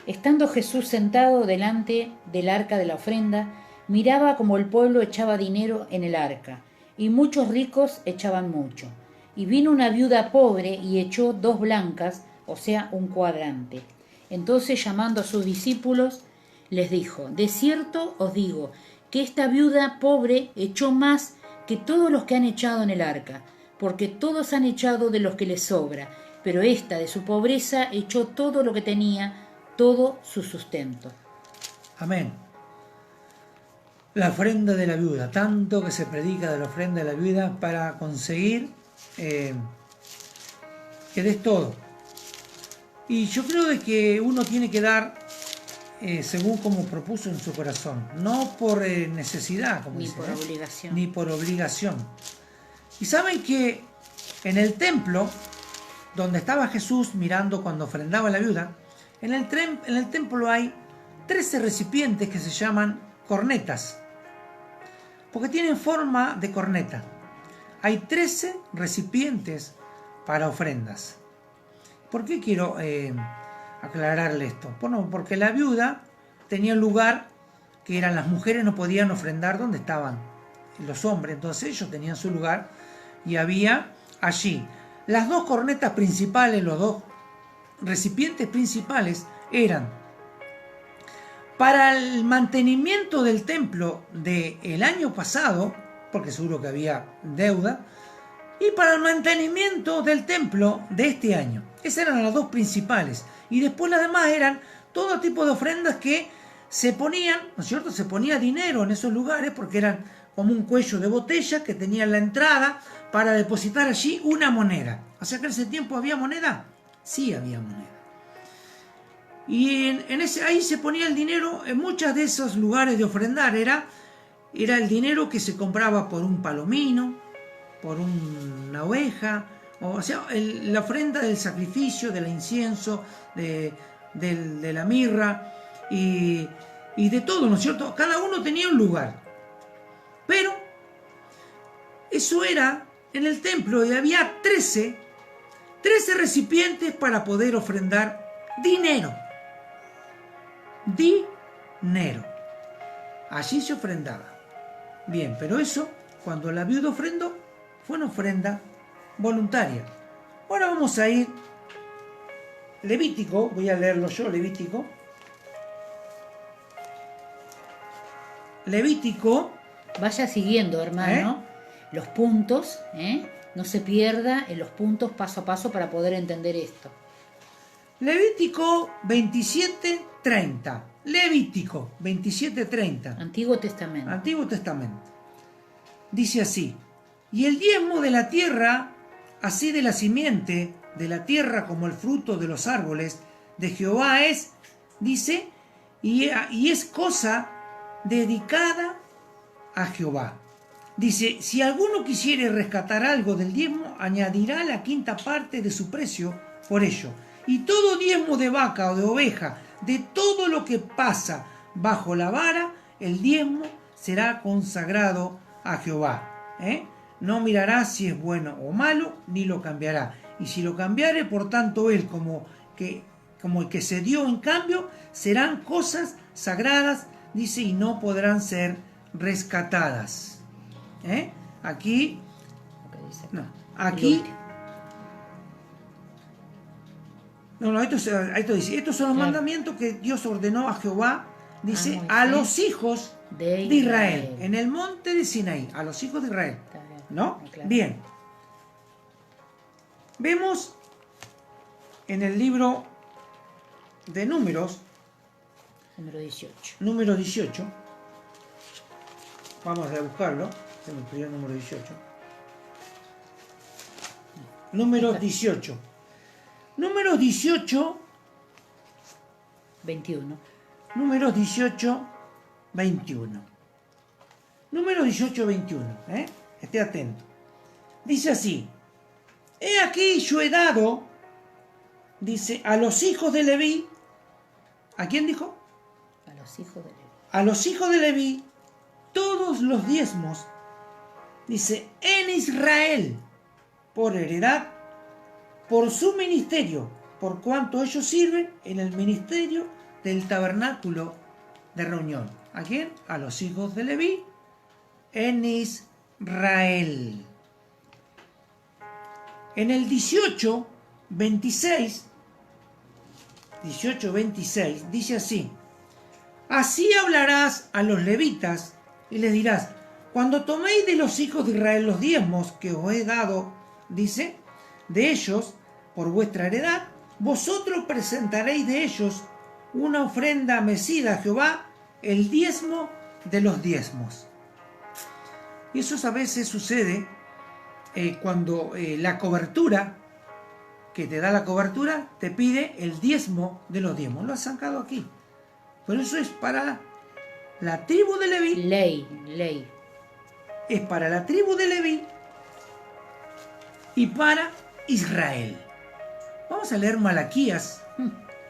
Estando Jesús sentado delante del arca de la ofrenda, miraba como el pueblo echaba dinero en el arca, y muchos ricos echaban mucho. Y vino una viuda pobre y echó 2 blancas, o sea, un cuadrante. Entonces, llamando a sus discípulos, les dijo, de cierto os digo, que esta viuda pobre echó más que todos los que han echado en el arca, porque todos han echado de los que les sobra, pero esta de su pobreza echó todo lo que tenía, todo su sustento. Amén. La ofrenda de la viuda, tanto que se predica de la ofrenda de la viuda para conseguir que des todo. Y yo creo de que uno tiene que dar según como propuso en su corazón, no por necesidad, como Ni dice, por obligación. ni por obligación. Y saben que en el templo, donde estaba Jesús mirando cuando ofrendaba a la viuda, en el templo hay 13 recipientes que se llaman cornetas, porque tienen forma de corneta. Hay 13 recipientes para ofrendas. ¿Por qué quiero aclararle esto? Bueno, porque la viuda tenía un lugar que eran las mujeres no podían ofrendar donde estaban los hombres, entonces ellos tenían su lugar y había allí las 2 cornetas principales, los 2 recipientes principales eran para el mantenimiento del templo del año pasado, porque seguro que había deuda, y para el mantenimiento del templo de este año. Esas eran las 2 principales. Y después las demás eran todo tipo de ofrendas que se ponían, ¿no es cierto? Se ponía dinero en esos lugares porque eran como un cuello de botella que tenía en la entrada para depositar allí una moneda. O sea que en ese tiempo había moneda. Sí había moneda. Y ahí se ponía el dinero en muchos de esos lugares de ofrendar. Era el dinero que se compraba por un palomino, por una oveja, o sea, la ofrenda del sacrificio, del incienso, de la mirra y de todo, ¿no es cierto? Cada uno tenía un lugar. Pero eso era en el templo y había 13 recipientes para poder ofrendar dinero. Dinero. Allí se ofrendaba. Bien, pero eso, cuando la viuda ofrendó, fue una ofrenda voluntaria. Ahora vamos a ir Levítico, voy a leerlo yo, Levítico. Vaya siguiendo, hermano, los puntos, no se pierda en los puntos paso a paso para poder entender esto. Levítico 27:30. Levítico 27:30. Antiguo Testamento. Antiguo Testamento. Dice así: y el diezmo de la tierra, así de la simiente de la tierra como el fruto de los árboles de Jehová es, dice, y es cosa dedicada a Jehová. Dice, si alguno quisiere rescatar algo del diezmo, añadirá la 5ª parte de su precio por ello. Y todo diezmo de vaca o de oveja, de todo lo que pasa bajo la vara, el diezmo será consagrado a Jehová. No mirará si es bueno o malo, ni lo cambiará. Y si lo cambiare, por tanto él como el que se dio en cambio, serán cosas sagradas, dice, y no podrán ser rescatadas. Aquí, no, aquí, no, esto dice, estos son los mandamientos que Dios ordenó a Jehová, dice, a los hijos de Israel, en el monte de Sinaí, a los hijos de Israel. ¿No? Bien. Vemos en el libro de Números, número 18. Número 18. Vamos a buscarlo. Se me perdió el número 18. Número 18. Número 18. 21. Números 18, 21. Número 18, 21. Esté atento. Dice así. He aquí yo he dado, dice, a los hijos de Leví. ¿A quién dijo? A los hijos de Leví. A los hijos de Leví todos los diezmos, dice, en Israel, por heredad, por su ministerio, por cuanto ellos sirven en el ministerio del tabernáculo de reunión. ¿A quién? A los hijos de Leví en Israel. En el 18, 26, dice así. Así hablarás a los levitas y les dirás, cuando toméis de los hijos de Israel los diezmos que os he dado, dice, de ellos, por vuestra heredad, vosotros presentaréis de ellos una ofrenda mecida a Jehová, el diezmo de los diezmos. Y eso a veces sucede cuando la cobertura, que te da la cobertura, te pide el diezmo de los diezmos. Lo has sacado aquí. Pero eso es para la tribu de Leví. Ley. Es para la tribu de Leví y para Israel. Vamos a leer Malaquías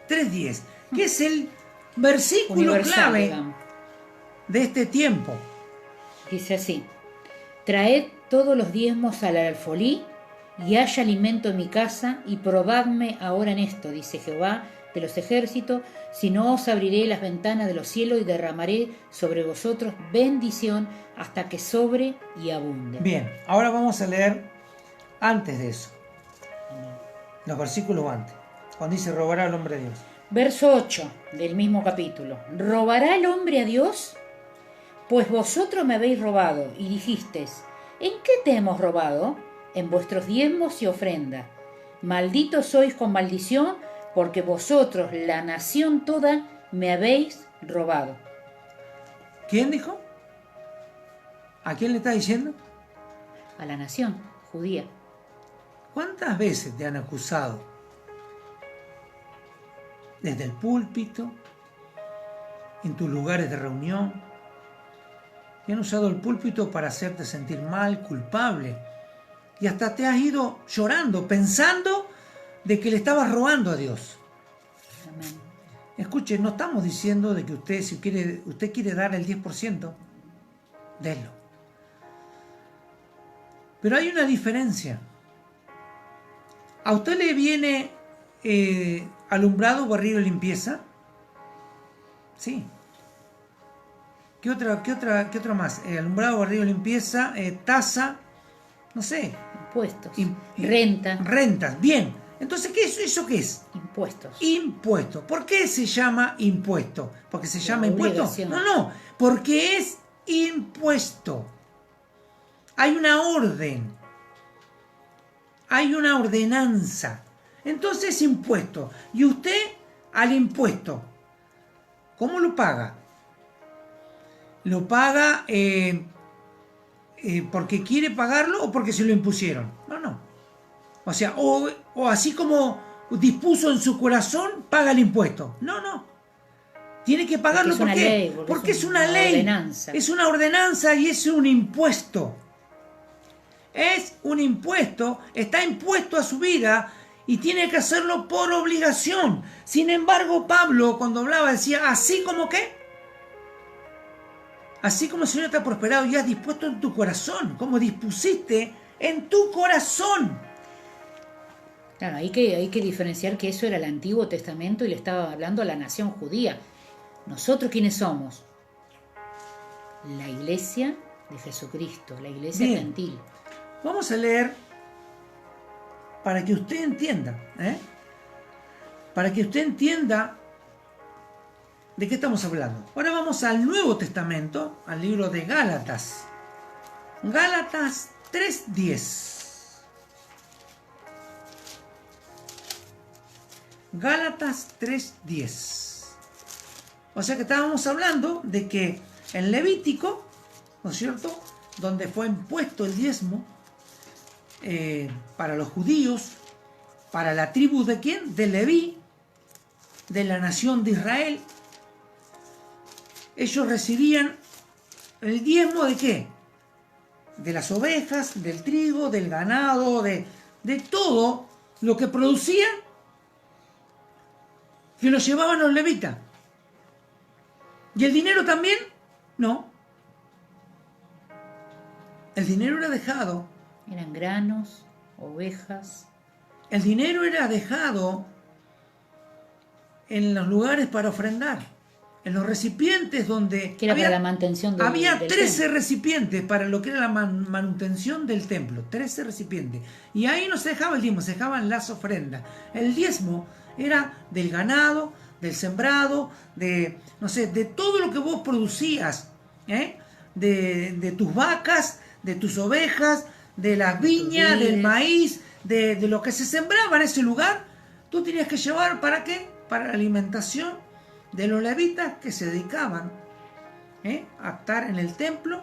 3:10, que es el versículo Universal, clave, digamos, de este tiempo. Dice así. Traed todos los diezmos al alfolí y haya alimento en mi casa y probadme ahora en esto, dice Jehová de los ejércitos, si no os abriré las ventanas de los cielos y derramaré sobre vosotros bendición hasta que sobre y abunde. Bien, ahora vamos a leer antes de eso, los versículos antes, cuando dice robará al hombre a Dios. Verso 8 del mismo capítulo. ¿Robará el hombre a Dios? Pues vosotros me habéis robado y dijisteis, ¿en qué te hemos robado? En vuestros diezmos y ofrendas. Malditos sois con maldición, porque vosotros, la nación toda, me habéis robado. ¿Quién dijo? ¿A quién le está diciendo? A la nación judía. ¿Cuántas veces te han acusado? Desde el púlpito, en tus lugares de reunión, y han usado el púlpito para hacerte sentir mal, culpable, y hasta te has ido llorando, pensando de que le estabas robando a Dios. Amén. Escuche, no estamos diciendo de que usted, si usted quiere dar el 10%, délo. Pero hay una diferencia. ¿A usted le viene alumbrado, barrido y limpieza? Sí. ¿Qué otra más? Alumbrado, barrido y limpieza, tasa, no sé. Impuestos. Renta. Rentas, bien. Entonces, ¿eso qué es? Impuestos. Impuesto. ¿Por qué se llama impuesto? ¿Porque se llama impuesto? Obligación. No, porque es impuesto. Hay una orden. Hay una ordenanza. Entonces, impuesto. Y usted al impuesto, ¿cómo lo paga? ¿Lo paga porque quiere pagarlo o porque se lo impusieron? No. O sea, o así como dispuso en su corazón, paga el impuesto. No. Tiene que pagarlo porque es una ley. Ordenanza. Es una ordenanza y es un impuesto. Es un impuesto, está impuesto a su vida y tiene que hacerlo por obligación. Sin embargo, Pablo, cuando hablaba, decía, así como que, así como el Señor te ha prosperado y has dispuesto en tu corazón, como dispusiste en tu corazón. Claro, hay que diferenciar que eso era el Antiguo Testamento y le estaba hablando a la nación judía. ¿Nosotros quiénes somos? La iglesia de Jesucristo, la iglesia Bien. gentil. Vamos a leer para que usted entienda, para que usted entienda de qué estamos hablando. Ahora vamos al Nuevo Testamento, al libro de Gálatas. Gálatas 3:10. Gálatas 3:10. O sea que estábamos hablando de que en Levítico, ¿no es cierto?, donde fue impuesto el diezmo para los judíos, para la tribu de ¿quién? De Leví, de la nación de Israel. Ellos recibían el diezmo ¿de qué? De las ovejas, del trigo, del ganado, de todo lo que producían, que lo llevaban los levitas. ¿Y el dinero también? No. El dinero era dejado. Eran granos, ovejas. El dinero era dejado en los lugares para ofrendar, en los recipientes donde... Que era para la mantención del Había del 13 templo. recipientes para lo que era la manutención del templo. 13 recipientes. Y ahí no se dejaba el diezmo, se dejaban las ofrendas. El diezmo era del ganado, del sembrado, de, no sé, de todo lo que vos producías, de tus vacas, de tus ovejas, de las viñas, del maíz, de lo que se sembraba en ese lugar. Tú tenías que llevar, ¿para qué? Para la alimentación de los levitas que se dedicaban a estar en el templo,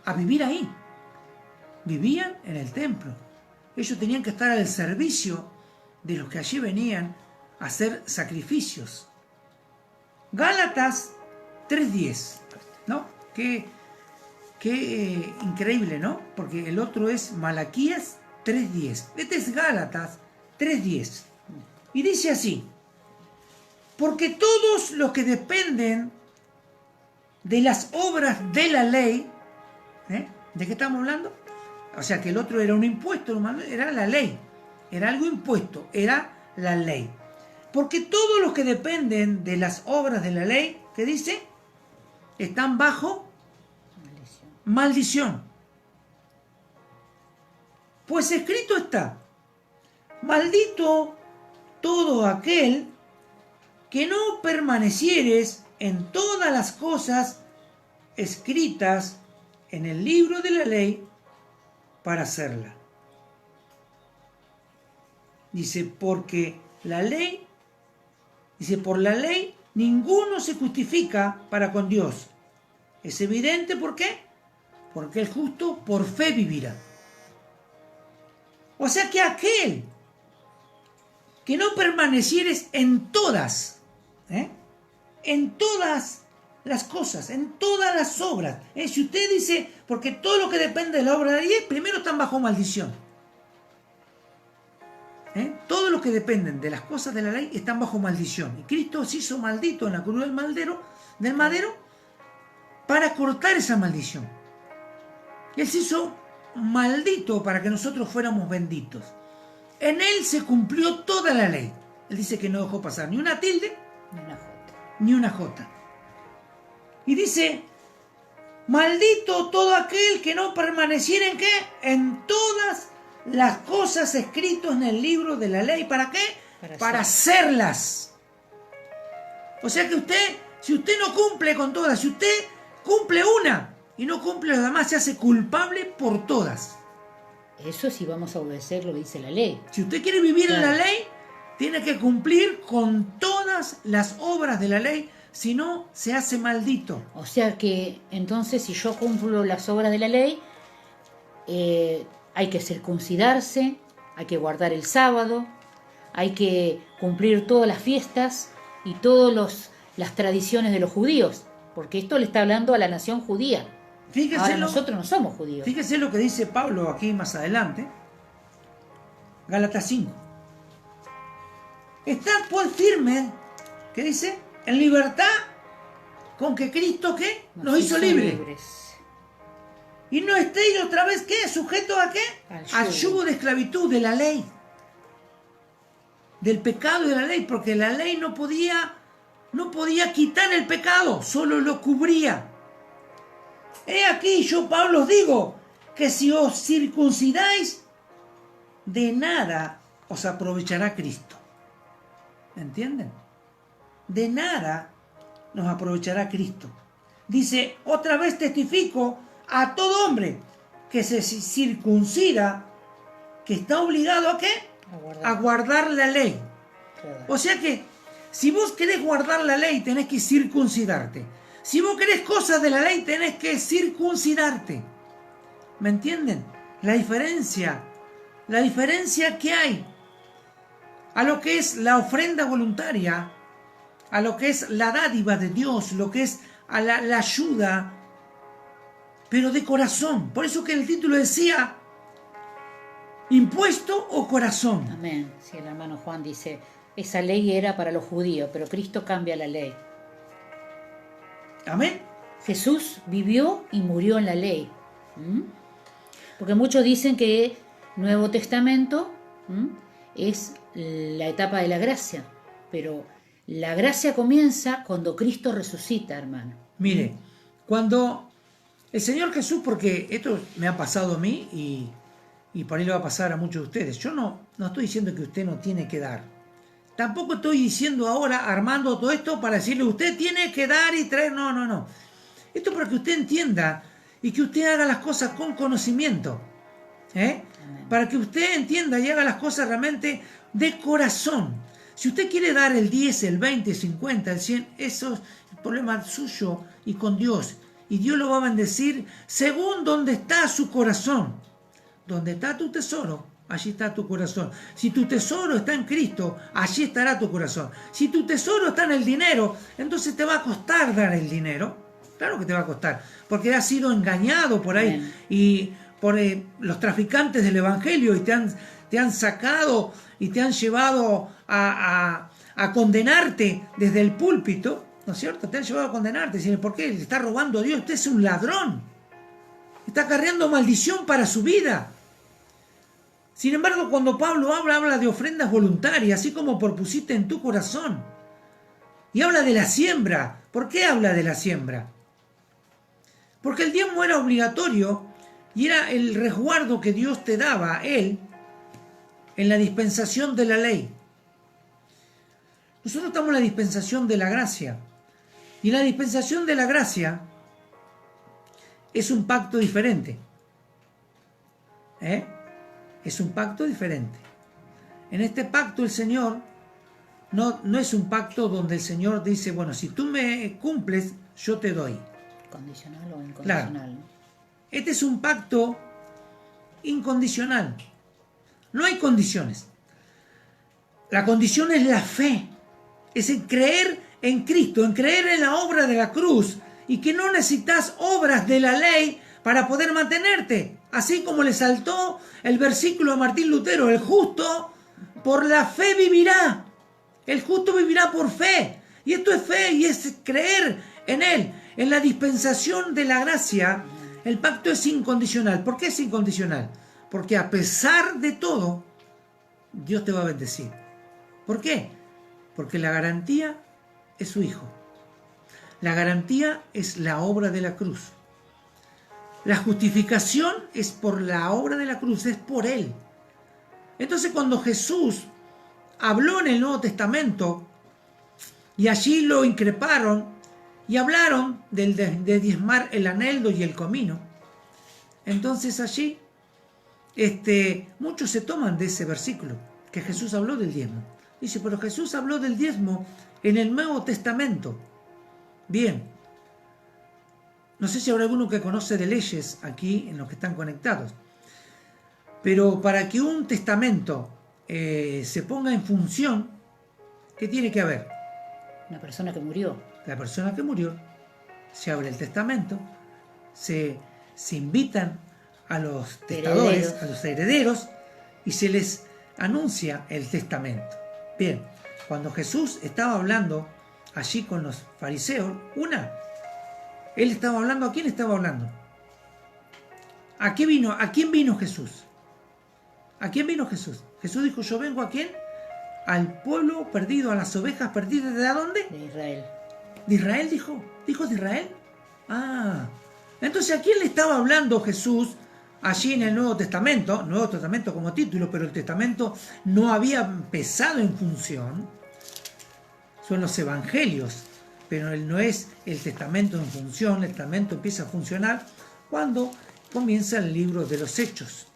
a vivir ahí. Vivían en el templo. Ellos tenían que estar al servicio de los que allí venían a hacer sacrificios. Gálatas 3:10, ¿no? Qué increíble, ¿no? Porque el otro es Malaquías 3:10. Este es Gálatas 3:10. Y dice así: porque todos los que dependen de las obras de la ley, ¿de qué estamos hablando? O sea que el otro era un impuesto, era la ley, era algo impuesto, era la ley. Porque todos los que dependen de las obras de la ley, ¿qué dice? Están bajo maldición. Pues escrito está: maldito todo aquel que no permanecieres en todas las cosas escritas en el libro de la ley para hacerla. Dice, porque la ley, dice, por la ley ninguno se justifica para con Dios. Es evidente, ¿por qué? Porque el justo por fe vivirá. O sea que aquel que no permanecieres en todas, en todas las cosas, en todas las obras. Si usted dice, porque todo lo que depende de la obra de Dios, primero están bajo maldición. Todos los que dependen de las cosas de la ley están bajo maldición. Y Cristo se hizo maldito en la cruz del madero para cortar esa maldición. Él se hizo maldito para que nosotros fuéramos benditos. En él se cumplió toda la ley. Él dice que no dejó pasar ni una tilde, ni una jota. Y dice, maldito todo aquel que no permaneciera en qué? En todas las cosas escritas en el libro de la ley. ¿Para qué? Para hacerlas. O sea que usted, si usted no cumple con todas, si usted cumple una y no cumple las demás, se hace culpable por todas. Eso sí vamos a obedecer lo que dice la ley. Si usted quiere vivir claro. en la ley, tiene que cumplir con todas las obras de la ley, si no, se hace maldito. O sea que, entonces, si yo cumplo las obras de la ley, hay que circuncidarse, hay que guardar el sábado, hay que cumplir todas las fiestas y todas las tradiciones de los judíos, porque esto le está hablando a la nación judía. Fíjese ahora nosotros no somos judíos. Fíjese lo que dice Pablo aquí más adelante, Gálatas 5. Estad pues firmes, ¿qué dice? En libertad, con que Cristo, ¿qué? Nos hizo libres. Y no estéis otra vez, ¿qué? ¿Sujetos a qué? Al yugo de esclavitud, de la ley. Del pecado y de la ley, porque la ley no podía quitar el pecado, solo lo cubría. He aquí, yo Pablo os digo, que si os circuncidáis, de nada os aprovechará Cristo. ¿Entienden? De nada nos aprovechará Cristo. Dice, otra vez testifico a todo hombre que se circuncida, que está obligado ¿a qué? A guardar la ley. O sea que, si vos querés guardar la ley, tenés que circuncidarte. Si vos querés cosas de la ley, tenés que circuncidarte. ¿Me entienden? La diferencia que hay a lo que es la ofrenda voluntaria, a lo que es la dádiva de Dios, lo que es a la ayuda, pero de corazón. Por eso que el título decía, ¿impuesto o corazón? Amén. Sí, el hermano Juan dice, esa ley era para los judíos, pero Cristo cambia la ley. Amén. Jesús vivió y murió en la ley. Porque muchos dicen que Nuevo Testamento es la etapa de la gracia, pero la gracia comienza cuando Cristo resucita, hermano. Mire, cuando el Señor Jesús, porque esto me ha pasado a mí y por ahí le va a pasar a muchos de ustedes, yo no estoy diciendo que usted no tiene que dar. Tampoco estoy diciendo ahora, armando todo esto para decirle, usted tiene que dar y traer. No. Esto es para que usted entienda y que usted haga las cosas con conocimiento. Para que usted entienda y haga las cosas realmente de corazón. Si usted quiere dar el 10, el 20, el 50, el 100, eso es el problema suyo y con Dios. Y Dios lo va a bendecir según donde está su corazón. Donde está tu tesoro, allí está tu corazón. Si tu tesoro está en Cristo, allí estará tu corazón. Si tu tesoro está en el dinero, entonces te va a costar dar el dinero. Claro que te va a costar, porque has sido engañado por ahí. Bien. Y por los traficantes del Evangelio y te han sacado y te han llevado a condenarte desde el púlpito, ¿no es cierto? Te han llevado a condenarte. Dicen, ¿por qué? Le está robando a Dios. Usted es un ladrón. Está acarreando maldición para su vida. Sin embargo, cuando Pablo habla de ofrendas voluntarias, así como propusiste en tu corazón. Y habla de la siembra. ¿Por qué habla de la siembra? Porque el diezmo era obligatorio y era el resguardo que Dios te daba a él en la dispensación de la ley. Nosotros estamos en la dispensación de la gracia. Y la dispensación de la gracia es un pacto diferente. Es un pacto diferente. En este pacto el Señor no es un pacto donde el Señor dice, bueno, si tú me cumples, yo te doy. ¿Condicional o incondicional? Claro. Este es un pacto incondicional. No hay condiciones. La condición es la fe. Es en creer en Cristo, en creer en la obra de la cruz y que no necesitas obras de la ley para poder mantenerte. Así como le saltó el versículo a Martín Lutero, el justo por la fe vivirá. El justo vivirá por fe. Y esto es fe y es creer en Él. En la dispensación de la gracia, el pacto es incondicional. ¿Por qué es incondicional? Porque a pesar de todo, Dios te va a bendecir. ¿Por qué? Porque la garantía es su Hijo. La garantía es la obra de la cruz. La justificación es por la obra de la cruz, es por Él. Entonces cuando Jesús habló en el Nuevo Testamento y allí lo increparon y hablaron de diezmar el aneldo y el comino, entonces allí muchos se toman de ese versículo que Jesús habló del diezmo. Dice, pero Jesús habló del diezmo en el Nuevo Testamento. Bien, no sé si habrá alguno que conoce de leyes aquí en los que están conectados, pero para que un testamento se ponga en función, ¿qué tiene que haber? Una persona que murió. La persona que murió, se abre el testamento, se invitan a los testadores, a los herederos, y se les anuncia el testamento. Bien, cuando Jesús estaba hablando allí con los fariseos, Él estaba hablando, ¿a quién estaba hablando? ¿A quién vino Jesús? ¿A quién vino Jesús? Jesús dijo, yo vengo ¿a quién? Al pueblo perdido, a las ovejas perdidas, ¿de dónde? De Israel. ¿De Israel dijo? ¿Dijo de Israel? Entonces ¿a quién le estaba hablando Jesús allí en el Nuevo Testamento? Nuevo Testamento como título, pero el Testamento no había empezado en función. Son los evangelios, pero no es el Testamento en función. El Testamento empieza a funcionar cuando comienza el libro de los Hechos.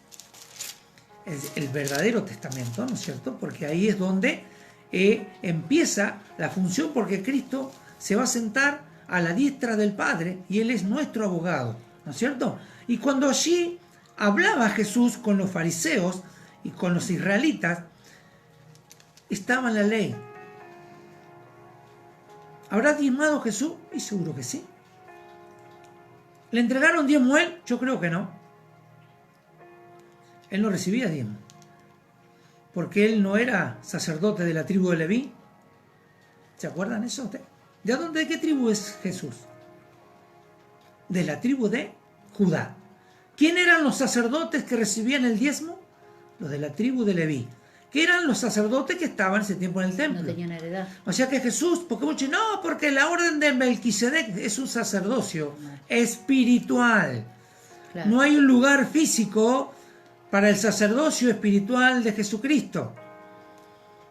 Es el verdadero Testamento, ¿no es cierto? Porque ahí es donde empieza la función, porque Cristo se va a sentar a la diestra del Padre y Él es nuestro abogado, ¿no es cierto? Y cuando allí hablaba Jesús con los fariseos y con los israelitas, estaba en la ley. ¿Habrá diezmado Jesús? Y seguro que sí. ¿Le entregaron diezmo a Él? Yo creo que no. Él no recibía diezmo, porque Él no era sacerdote de la tribu de Leví. ¿Se acuerdan eso usted? ¿De qué tribu es Jesús? De la tribu de Judá. ¿Quién eran los sacerdotes que recibían el diezmo? Los de la tribu de Leví, que eran los sacerdotes que estaban ese tiempo en el templo. No tenían heredad. O sea que Jesús, porque muchos no, porque la orden de Melquisedec es un sacerdocio espiritual. Claro. No hay un lugar físico para el sacerdocio espiritual de Jesucristo.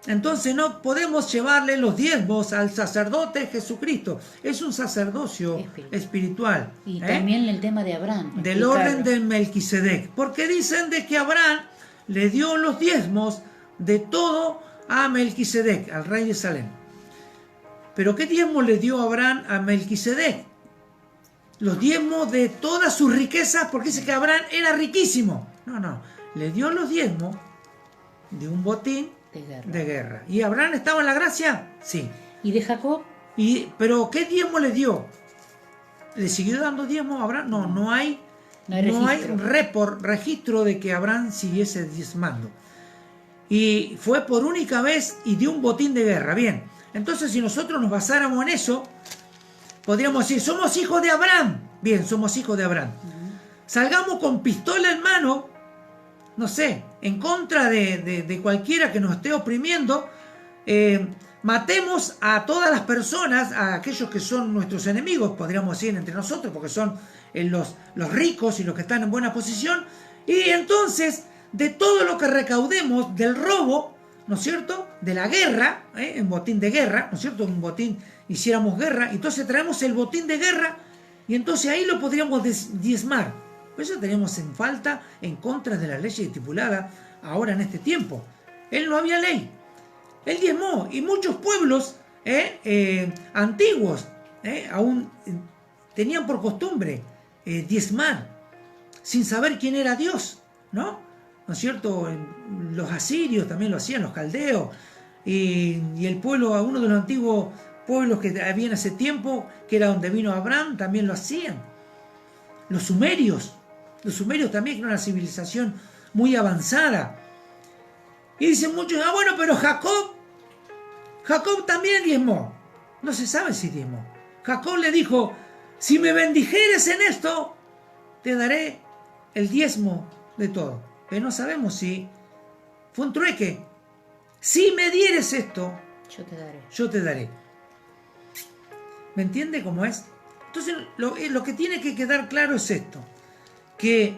Entonces no podemos llevarle los diezmos al sacerdote Jesucristo. Es un sacerdocio espiritual. Y también el tema de Abraham. Del orden de Melquisedec. Porque dicen de que Abraham le dio los diezmos de todo a Melquisedec, al rey de Salem. Pero ¿qué diezmo le dio Abraham a Melquisedec? Los diezmos de todas sus riquezas, porque dice que Abraham era riquísimo. No, le dio los diezmos de un botín de guerra. ¿Y Abraham estaba en la gracia? Sí. ¿Y de Jacob? ¿Pero qué diezmo le dio? ¿Le siguió dando diezmo a Abraham? No hay registro de que Abraham siguiese diezmando. Y fue por única vez y dio un botín de guerra. Bien, entonces si nosotros nos basáramos en eso, podríamos decir, somos hijos de Abraham. Bien, somos hijos de Abraham. Salgamos con pistola en mano, no sé, en contra de cualquiera que nos esté oprimiendo, matemos a todas las personas, a aquellos que son nuestros enemigos, podríamos decir entre nosotros, porque son los ricos y los que están en buena posición, y entonces de todo lo que recaudemos del robo, ¿no es cierto?, de la guerra, en botín de guerra, ¿no es cierto?, un botín, hiciéramos guerra, entonces traemos el botín de guerra y entonces ahí lo podríamos diezmar. Pero eso tenemos en falta en contra de la ley estipulada ahora en este tiempo. Él no había ley, él diezmó, y muchos pueblos antiguos aún tenían por costumbre diezmar sin saber quién era Dios, ¿no? ¿No es cierto? Los asirios también lo hacían, los caldeos, y el pueblo, uno de los antiguos pueblos que había en ese tiempo, que era donde vino Abraham, también lo hacían. Los sumerios también, que era una civilización muy avanzada. Y dicen muchos, bueno, pero Jacob también diezmó. No se sabe si diezmó. Jacob le dijo, si me bendijeres en esto, te daré el diezmo de todo. Pero no sabemos si fue un trueque. Si me dieres esto, yo te daré. ¿Me entiende cómo es? Entonces lo que tiene que quedar claro es esto, que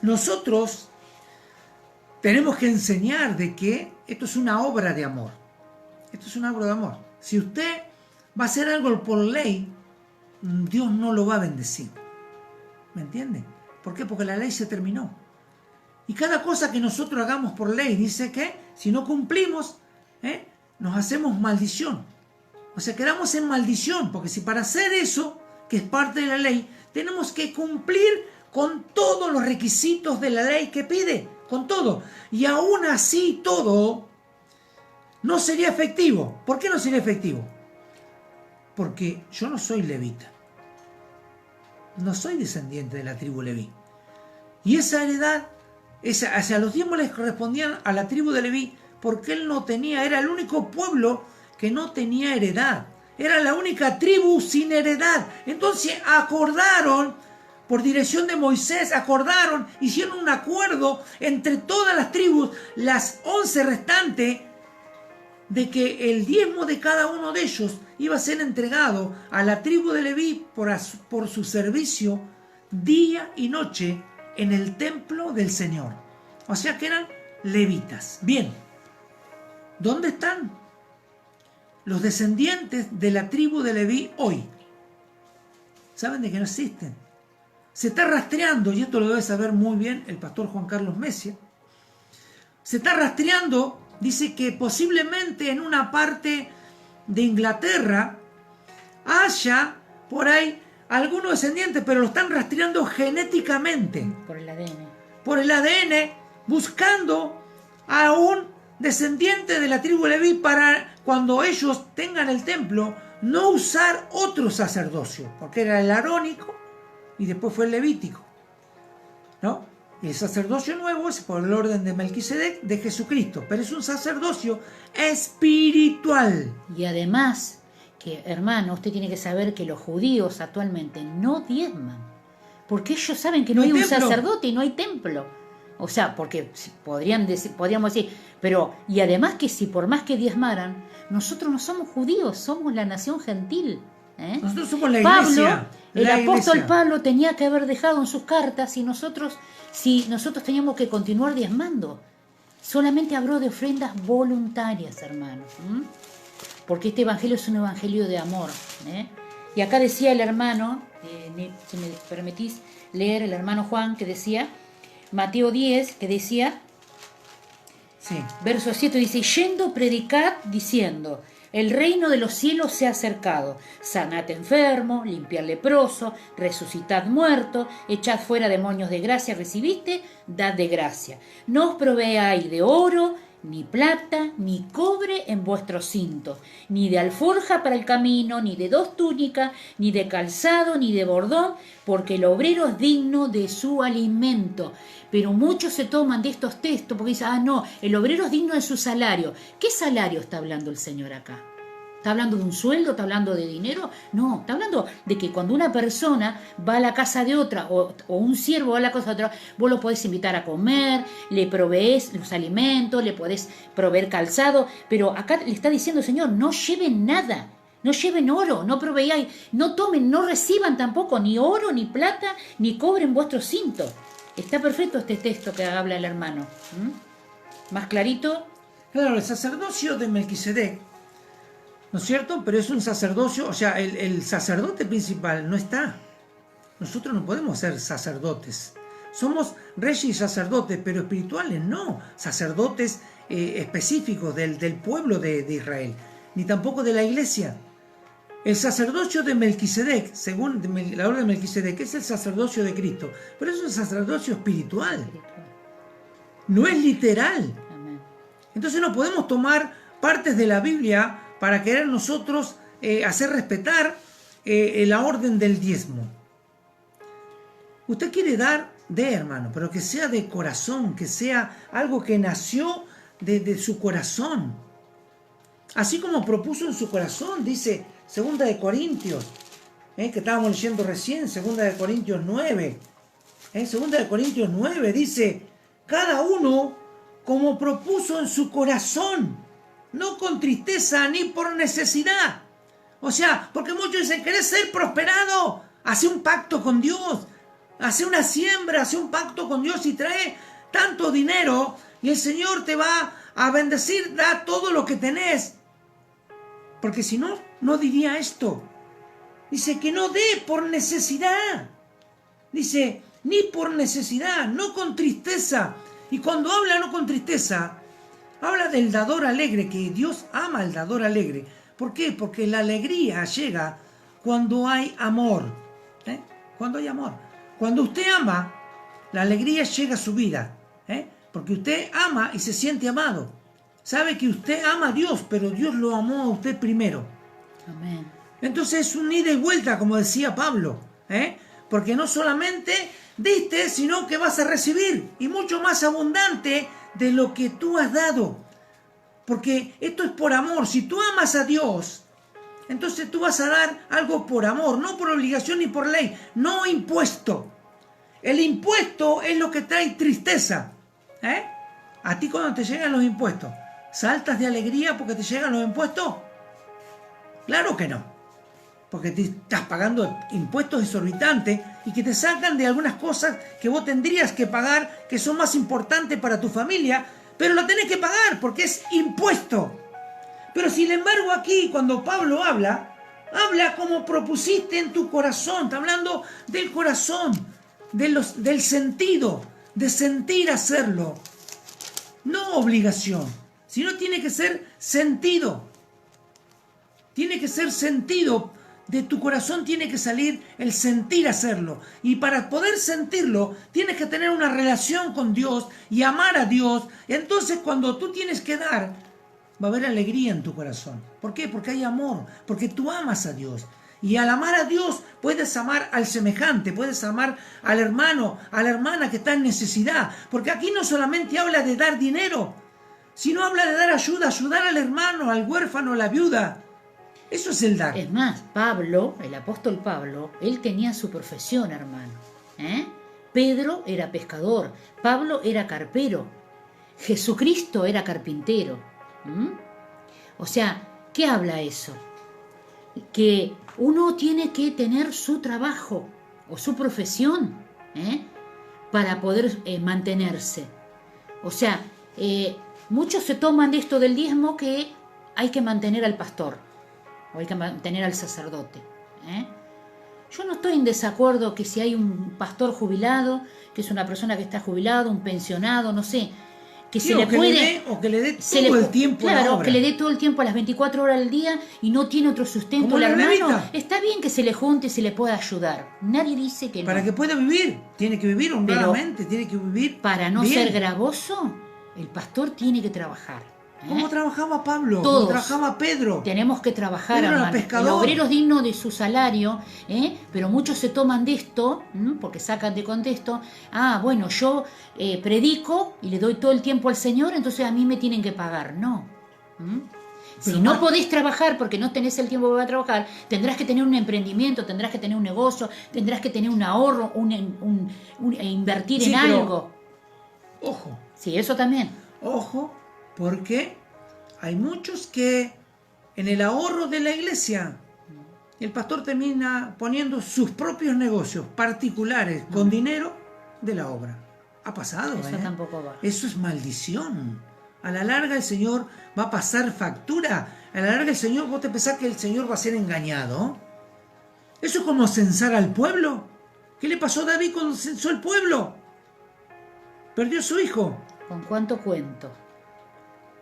nosotros tenemos que enseñar de que esto es una obra de amor. Esto es una obra de amor. Si usted va a hacer algo por ley, Dios no lo va a bendecir. ¿Me entiende? ¿Por qué? Porque la ley se terminó. Y cada cosa que nosotros hagamos por ley dice que si no cumplimos, nos hacemos maldición. O sea, quedamos en maldición, porque si para hacer eso, que es parte de la ley, tenemos que cumplir con todos los requisitos de la ley que pide, con todo. Y aún así todo no sería efectivo. ¿Por qué no sería efectivo? Porque yo no soy levita. No soy descendiente de la tribu Leví. Y esa heredad, hacia los diezmos les correspondían a la tribu de Leví, porque él no tenía, era el único pueblo que no tenía heredad. Era la única tribu sin heredad. Entonces acordaron, por dirección de Moisés, hicieron un acuerdo entre todas las tribus, las 11 restantes, de que el diezmo de cada uno de ellos iba a ser entregado a la tribu de Leví por su servicio día y noche en el templo del Señor. O sea que eran levitas. Bien, ¿dónde están los descendientes de la tribu de Leví hoy? Saben de que no existen. Se está rastreando, y esto lo debe saber muy bien el pastor Juan Carlos Mesia, se está rastreando, dice que posiblemente en una parte de Inglaterra haya por ahí algunos descendientes, pero lo están rastreando genéticamente. Por el ADN. Por el ADN, buscando a un descendiente de la tribu de Leví para cuando ellos tengan el templo, no usar otro sacerdocio, porque era el arónico y después fue el levítico, ¿no? Y el sacerdocio nuevo es por el orden de Melquisedec de Jesucristo, pero es un sacerdocio espiritual. Y además, que hermano, usted tiene que saber que los judíos actualmente no diezman, porque ellos saben que no hay un sacerdote y no hay templo. O sea, porque podríamos decir, pero, y además que si por más que diezmaran, nosotros no somos judíos, somos la nación gentil. Nosotros somos la iglesia. El apóstol Pablo tenía que haber dejado en sus cartas si nosotros teníamos que continuar diezmando. Solamente habló de ofrendas voluntarias, hermanos. Porque este evangelio es un evangelio de amor. Y acá decía el hermano, si me permitís leer, el hermano Juan, que decía, Mateo 10, que decía, sí. Verso 7 dice, yendo predicad diciendo, el reino de los cielos se ha acercado, sanad enfermo, limpiad leproso, resucitad muerto, echad fuera demonios de gracia, recibiste, dad de gracia. No os proveáis de oro, ni plata, ni cobre en vuestros cintos, ni de alforja para el camino, ni de 2 túnicas, ni de calzado, ni de bordón, porque el obrero es digno de su alimento. Pero muchos se toman de estos textos porque dicen, no, el obrero es digno de su salario. ¿Qué salario está hablando el Señor acá? ¿Está hablando de un sueldo? ¿Está hablando de dinero? No, está hablando de que cuando una persona va a la casa de otra o un siervo va a la casa de otra, vos lo podés invitar a comer, le proveés los alimentos, le podés proveer calzado, pero acá le está diciendo el Señor, no lleven nada. No lleven oro, no proveáis, no tomen, no reciban tampoco ni oro, ni plata, ni cobre en vuestros cintos. Está perfecto este texto que habla el hermano. ¿Más clarito? Claro, el sacerdocio de Melquisedec, ¿no es cierto? Pero es un sacerdocio, o sea, el sacerdote principal no está. Nosotros no podemos ser sacerdotes. Somos reyes y sacerdotes, pero espirituales no. Sacerdotes específicos del pueblo de Israel, ni tampoco de la iglesia. El sacerdocio de Melquisedec, según la orden de Melquisedec, es el sacerdocio de Cristo, pero es un sacerdocio espiritual, no es literal. Entonces no podemos tomar partes de la Biblia para querer nosotros hacer respetar la orden del diezmo. Usted quiere dar, hermano, pero que sea de corazón, que sea algo que nació de su corazón. Así como propuso en su corazón, dice 2 de Corintios, que estábamos leyendo recién, 2 de Corintios 9. 2 de Corintios 9 dice, cada uno como propuso en su corazón, no con tristeza ni por necesidad. O sea, porque muchos dicen, ¿querés ser prosperado? Hace un pacto con Dios, hace una siembra, hace un pacto con Dios y trae tanto dinero y el Señor te va a bendecir, da todo lo que tenés. Porque si no, no diría esto. Dice que no dé por necesidad. Dice, ni por necesidad, no con tristeza. Y cuando habla no con tristeza, habla del dador alegre, que Dios ama al dador alegre. ¿Por qué? Porque la alegría llega cuando hay amor. Cuando hay amor. Cuando usted ama, la alegría llega a su vida. Porque usted ama y se siente amado. Sabe que usted ama a Dios, pero Dios lo amó a usted primero. Amén. Entonces es un ida y vuelta, como decía Pablo. Porque no solamente diste, sino que vas a recibir. Y mucho más abundante de lo que tú has dado. Porque esto es por amor. Si tú amas a Dios, entonces tú vas a dar algo por amor, no por obligación ni por ley, no impuesto. El impuesto es lo que trae tristeza. A ti cuando te llegan los impuestos, ¿saltas de alegría porque te llegan los impuestos? Claro que no. Porque te estás pagando impuestos exorbitantes y que te sacan de algunas cosas que vos tendrías que pagar, que son más importantes para tu familia, pero lo tenés que pagar porque es impuesto. Pero sin embargo aquí, cuando Pablo habla como propusiste en tu corazón. Está hablando del corazón, del sentido, de sentir hacerlo. No obligación, sino tiene que ser sentido. Tiene que ser sentido. De tu corazón tiene que salir el sentir hacerlo. Y para poder sentirlo, tienes que tener una relación con Dios y amar a Dios. Entonces, cuando tú tienes que dar, va a haber alegría en tu corazón. ¿Por qué? Porque hay amor, porque tú amas a Dios. Y al amar a Dios, puedes amar al semejante, puedes amar al hermano, a la hermana que está en necesidad. Porque aquí no solamente habla de dar dinero, sino habla de dar ayuda, ayudar al hermano, al huérfano, a la viuda. Eso es el dar. Es más, Pablo, el apóstol Pablo, él tenía su profesión, hermano. Pedro era pescador, Pablo era carpero, Jesucristo era carpintero. O sea, ¿qué habla eso? Que uno tiene que tener su trabajo o su profesión para poder mantenerse. O sea, muchos se toman de esto del diezmo que hay que mantener al pastor o hay que mantener al sacerdote. Yo no estoy en desacuerdo que si hay un pastor jubilado, que es una persona que está jubilado, un pensionado, no sé, que Sí, se le puede... o que le dé todo el tiempo a la Claro, obra. que le dé todo el tiempo a las 24 horas del día y no tiene otro sustento. Como El la hermano, levita. está bien que se le junte y se le pueda ayudar. Nadie dice que Para no. que pueda vivir, tiene que vivir honradamente, tiene que vivir Para no bien. ser gravoso, el pastor tiene que trabajar. ¿Cómo trabajaba Pablo? Todos ¿Cómo trabajaba Pedro? Tenemos que trabajar, Pedro era hermano. El pescador. obrero es digno de su salario, pero muchos se toman de esto, porque sacan de contexto. Bueno, yo predico y le doy todo el tiempo al Señor, entonces a mí me tienen que pagar. No. Si Pero no podés trabajar porque no tenés el tiempo para trabajar, tendrás que tener un emprendimiento, tendrás que tener un negocio, tendrás que tener un ahorro, invertir Sí, en pero algo. Ojo, Sí, eso también. ojo, porque hay muchos que en el ahorro de la iglesia, el pastor termina poniendo sus propios negocios particulares con dinero de la obra. Ha pasado, Eso tampoco va. Eso es maldición. A la larga el Señor va a pasar factura. A la larga el Señor, vos te pensás que el Señor va a ser engañado. Eso es como censar al pueblo. ¿Qué le pasó a David cuando censó el pueblo? Perdió a su hijo. ¿Con cuánto cuento?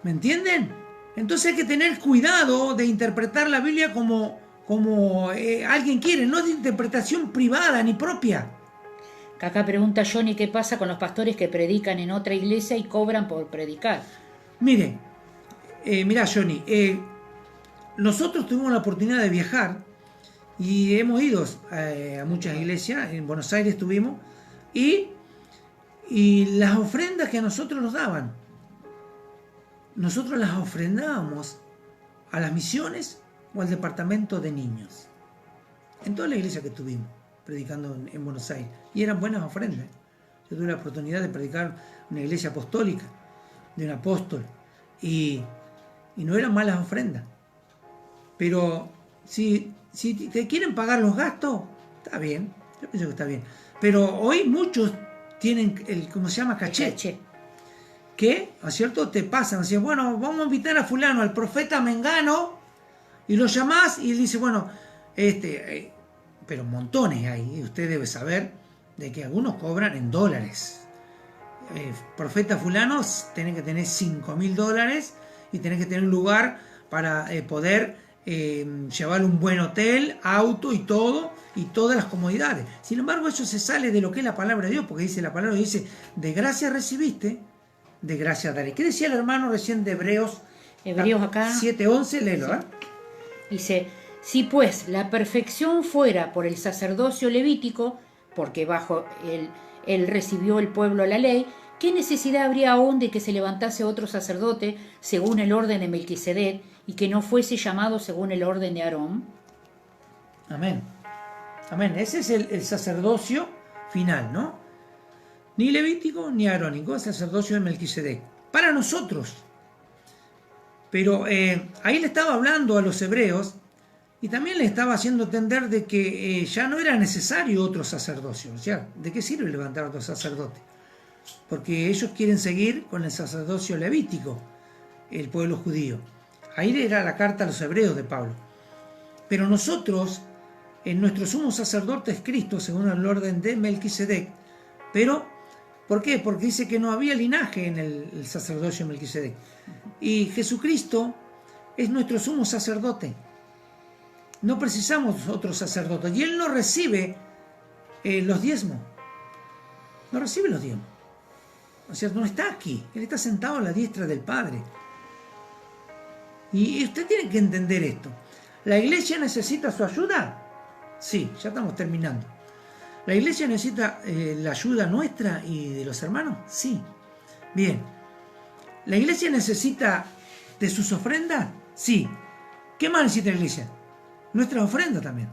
¿Me entienden? Entonces hay que tener cuidado de interpretar la Biblia como alguien quiere, no de interpretación privada ni propia. Acá pregunta Johnny qué pasa con los pastores que predican en otra iglesia y cobran por predicar. Mira Johnny, nosotros tuvimos la oportunidad de viajar y hemos ido a muchas iglesias, en Buenos Aires estuvimos, y las ofrendas que a nosotros nos daban, nosotros las ofrendábamos a las misiones o al departamento de niños. En toda la iglesia que estuvimos predicando en Buenos Aires. Y eran buenas ofrendas. Yo tuve la oportunidad de predicar una iglesia apostólica, de un apóstol. Y no eran malas ofrendas. Pero si te quieren pagar los gastos, está bien. Yo pienso que está bien. Pero hoy muchos tienen ¿cómo se llama? Caché. Que, ¿no es cierto? Te pasan, así, bueno, vamos a invitar a fulano, al profeta Mengano, y lo llamás y él dice, bueno, pero montones hay, y usted debe saber de que algunos cobran en dólares. Profeta fulano, tiene que tener $5.000 y tiene que tener un lugar para poder llevar un buen hotel, auto y todo, y todas las comodidades. Sin embargo, eso se sale de lo que es la palabra de Dios, porque dice la palabra, dice, de gracia recibiste, de gracia daré. ¿Qué decía el hermano recién de Hebreos acá 7:11? Léelo, sí. Dice, si pues la perfección fuera por el sacerdocio levítico, porque bajo él recibió el pueblo la ley, ¿qué necesidad habría aún de que se levantase otro sacerdote según el orden de Melquisedec y que no fuese llamado según el orden de Aarón? Amén. Amén. Ese es el sacerdocio final, ¿no? Ni levítico ni arónico, el sacerdocio de Melquisedec. Para nosotros. Pero ahí le estaba hablando a los hebreos y también le estaba haciendo entender de que ya no era necesario otro sacerdocio. O sea, ¿de qué sirve levantar otro sacerdote? Porque ellos quieren seguir con el sacerdocio levítico, el pueblo judío. Ahí era la carta a los hebreos de Pablo. Pero nosotros, en nuestro sumo sacerdote es Cristo, según el orden de Melquisedec. Pero, ¿por qué? Porque dice que no había linaje en el sacerdocio de Melquisedec. Y Jesucristo es nuestro sumo sacerdote. No precisamos otro sacerdote. Y él no recibe los diezmos. No recibe los diezmos. O sea, no está aquí. Él está sentado a la diestra del Padre. Y usted tiene que entender esto. ¿La iglesia necesita su ayuda? Sí, ya estamos terminando. ¿La iglesia necesita la ayuda nuestra y de los hermanos? Sí. Bien. ¿La iglesia necesita de sus ofrendas? Sí. ¿Qué más necesita la iglesia? Nuestra ofrenda también.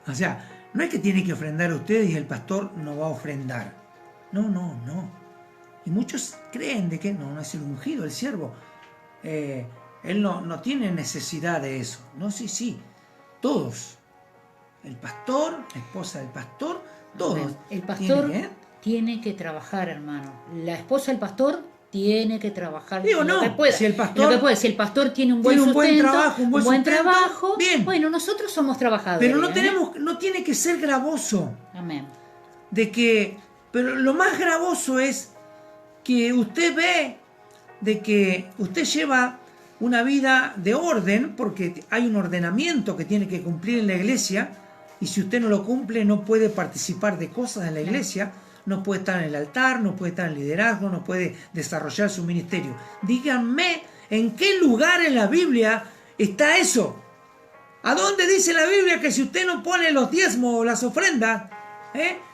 O sea, no es que tiene que ofrendar a ustedes y el pastor no va a ofrendar. No. Y muchos creen de que no es el ungido, el siervo. Él no tiene necesidad de eso. No, sí. Todos. El pastor, la esposa del pastor, todos. El pastor tiene que trabajar, hermano. La esposa del pastor tiene que trabajar. Digo, no, si el pastor tiene un buen sustento, un buen trabajo, bien. Bueno, nosotros somos trabajadores. Pero no tiene que ser gravoso. Amén. Pero lo más gravoso es que usted ve de que usted lleva una vida de orden, porque hay un ordenamiento que tiene que cumplir en la iglesia, y si usted no lo cumple no puede participar de cosas en la iglesia, no puede estar en el altar, no puede estar en el liderazgo, no puede desarrollar su ministerio. Díganme, ¿en qué lugar en la Biblia está eso? ¿A dónde dice la Biblia que si usted no pone los diezmos o las ofrendas,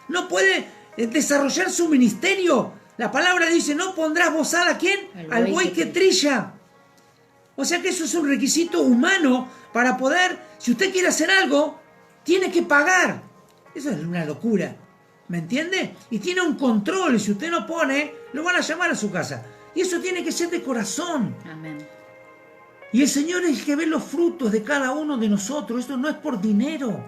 no puede desarrollar su ministerio? La palabra dice, ¿no pondrás bozal a quién? Al buey que trilla. O sea que eso es un requisito humano para poder, si usted quiere hacer algo, tiene que pagar. Eso es una locura, ¿me entiende? Y tiene un control, y si usted no pone, lo van a llamar a su casa. Y eso tiene que ser de corazón. Amén. Y el Señor es el que ve los frutos de cada uno de nosotros. Esto no es por dinero.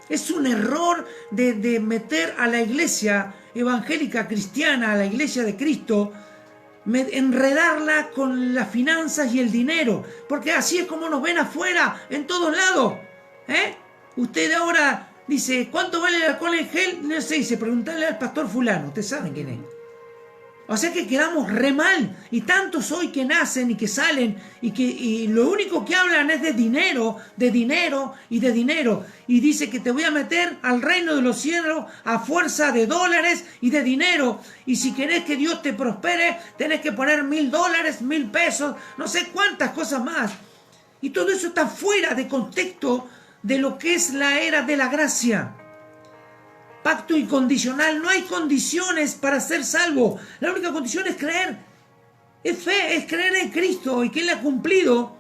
Es un error de meter a la iglesia evangélica cristiana, a la iglesia de Cristo, enredarla con las finanzas y el dinero, porque así es como nos ven afuera, en todos lados. Usted ahora dice, ¿cuánto vale el alcohol en gel? No sé, dice, preguntarle al pastor fulano, ustedes saben quién es. O sea que quedamos re mal, y tantos hoy que nacen y que salen y lo único que hablan es de dinero, y dice que te voy a meter al reino de los cielos a fuerza de dólares y de dinero, y si querés que Dios te prospere tenés que poner $1,000, $1,000, no sé cuántas cosas más, y todo eso está fuera de contexto de lo que es la era de la gracia. Pacto incondicional, no hay condiciones para ser salvo. La única condición es creer. Es fe, es creer en Cristo y que Él ha cumplido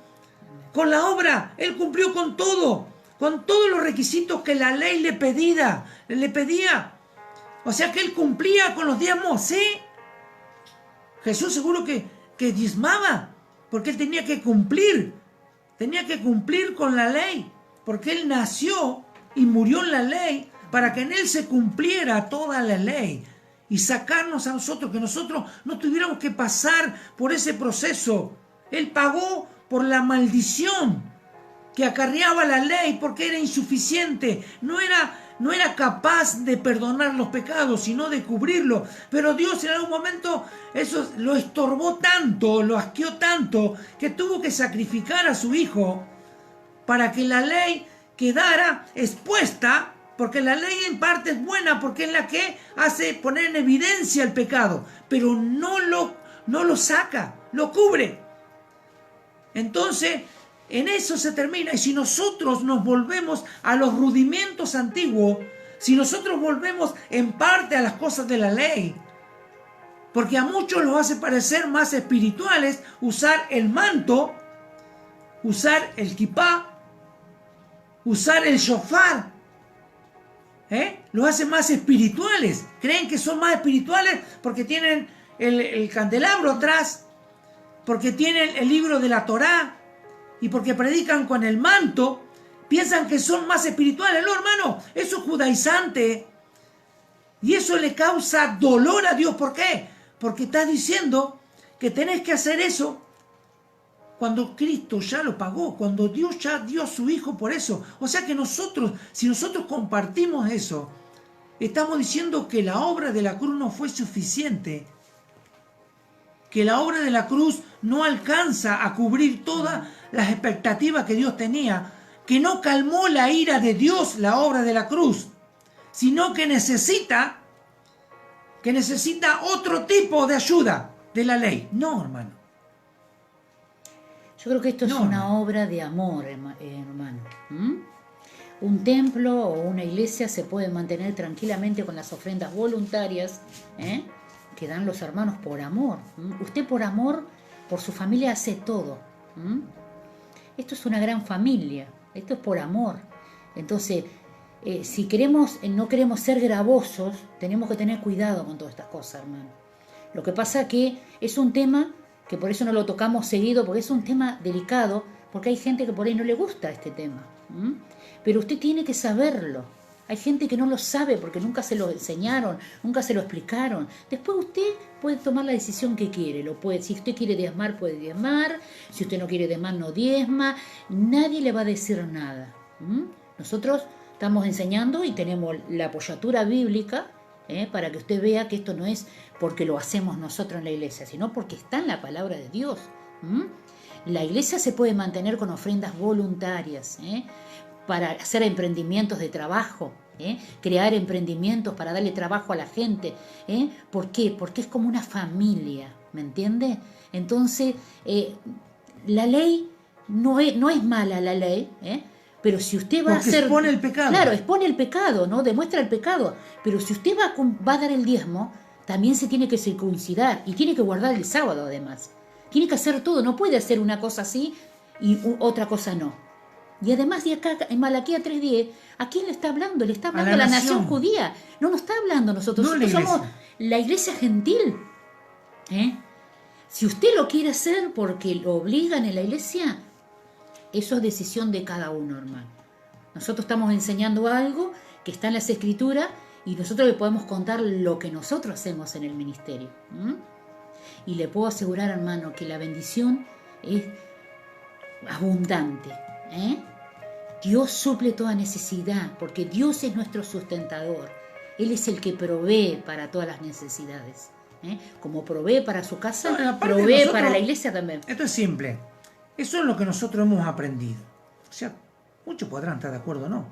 con la obra. Él cumplió con todo, con todos los requisitos que la ley le pedía. O sea que Él cumplía con los diezmos, ¿sí? Jesús seguro que diezmaba, porque Él tenía que cumplir con la ley, porque Él nació y murió en la ley, para que en Él se cumpliera toda la ley y sacarnos a nosotros, que nosotros no tuviéramos que pasar por ese proceso. Él pagó por la maldición que acarreaba la ley porque era insuficiente, no era capaz de perdonar los pecados, sino de cubrirlo. Pero Dios en algún momento eso lo estorbó tanto, lo asqueó tanto, que tuvo que sacrificar a su Hijo para que la ley quedara expuesta. Porque la ley en parte es buena, porque es la que hace poner en evidencia el pecado, pero no lo saca, lo cubre. Entonces, en eso se termina. Y si nosotros nos volvemos a los rudimentos antiguos, si nosotros volvemos en parte a las cosas de la ley, porque a muchos los hace parecer más espirituales usar el manto, usar el kipá, usar el shofar, los hacen más espirituales. Creen que son más espirituales porque tienen el candelabro atrás, porque tienen el libro de la Torá y porque predican con el manto. Piensan que son más espirituales. No, hermano, eso es judaizante y eso le causa dolor a Dios. ¿Por qué? Porque estás diciendo que tenés que hacer eso cuando Cristo ya lo pagó, cuando Dios ya dio a su Hijo por eso. O sea que nosotros, si nosotros compartimos eso, estamos diciendo que la obra de la cruz no fue suficiente, que la obra de la cruz no alcanza a cubrir todas las expectativas que Dios tenía, que no calmó la ira de Dios, la obra de la cruz, sino que necesita otro tipo de ayuda de la ley. No, hermano. Yo creo que esto es una obra de amor, hermano. Un templo o una iglesia se puede mantener tranquilamente con las ofrendas voluntarias que dan los hermanos por amor. Usted por amor, por su familia hace todo. Esto es una gran familia, esto es por amor. Entonces, si no queremos ser gravosos, tenemos que tener cuidado con todas estas cosas, hermano. Lo que pasa que es un tema que por eso no lo tocamos seguido, porque es un tema delicado, porque hay gente que por ahí no le gusta este tema. Pero usted tiene que saberlo. Hay gente que no lo sabe porque nunca se lo enseñaron, nunca se lo explicaron. Después usted puede tomar la decisión que quiere. Si usted quiere diezmar, puede diezmar. Si usted no quiere diezmar, no diezma. Nadie le va a decir nada. Nosotros estamos enseñando y tenemos la apoyatura bíblica para que usted vea que esto no es porque lo hacemos nosotros en la iglesia, sino porque está en la palabra de Dios. La iglesia se puede mantener con ofrendas voluntarias, para hacer emprendimientos de trabajo, crear emprendimientos para darle trabajo a la gente. ¿Por qué? Porque es como una familia, ¿me entiende? Entonces, la ley no es mala, la ley, pero si usted va a hacer... expone el pecado. Claro, expone el pecado, ¿no? Demuestra el pecado. Pero si usted va a dar el diezmo, también se tiene que circuncidar y tiene que guardar el sábado, además. Tiene que hacer todo, no puede hacer una cosa así y otra cosa no. Y además de acá, en Malaquías 3:10, ¿a quién le está hablando? Le está hablando a la nación judía. No nos está hablando a nosotros. No, nosotros somos la iglesia gentil. Si usted lo quiere hacer porque lo obligan en la iglesia, eso es decisión de cada uno, hermano. Nosotros estamos enseñando algo que está en las Escrituras y nosotros le podemos contar lo que nosotros hacemos en el ministerio. Y le puedo asegurar, hermano, que la bendición es abundante. Dios suple toda necesidad, porque Dios es nuestro sustentador. Él es el que provee para todas las necesidades. Como provee para su casa, provee para la iglesia también. Esto es simple. Eso es lo que nosotros hemos aprendido. O sea, muchos podrán estar de acuerdo o no.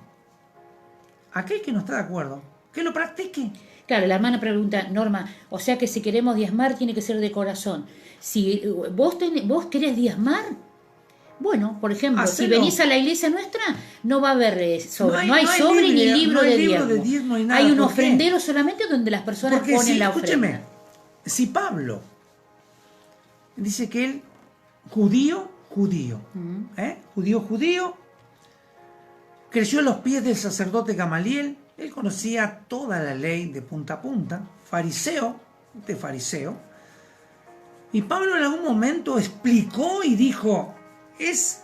Aquel que no está de acuerdo, que lo practique. Claro, la hermana pregunta, Norma, o sea que si queremos diezmar tiene que ser de corazón. Si vos querés diezmar, bueno, por ejemplo, si venís a la iglesia nuestra, no va a haber sobre. No hay sobre ni libro de diezmo. Hay un ofrendero solamente donde las personas ponen la ofrenda. Escúcheme, si Pablo dice que él, judío, creció a los pies del sacerdote Gamaliel, él conocía toda la ley de punta a punta, fariseo, y Pablo en algún momento explicó y dijo, es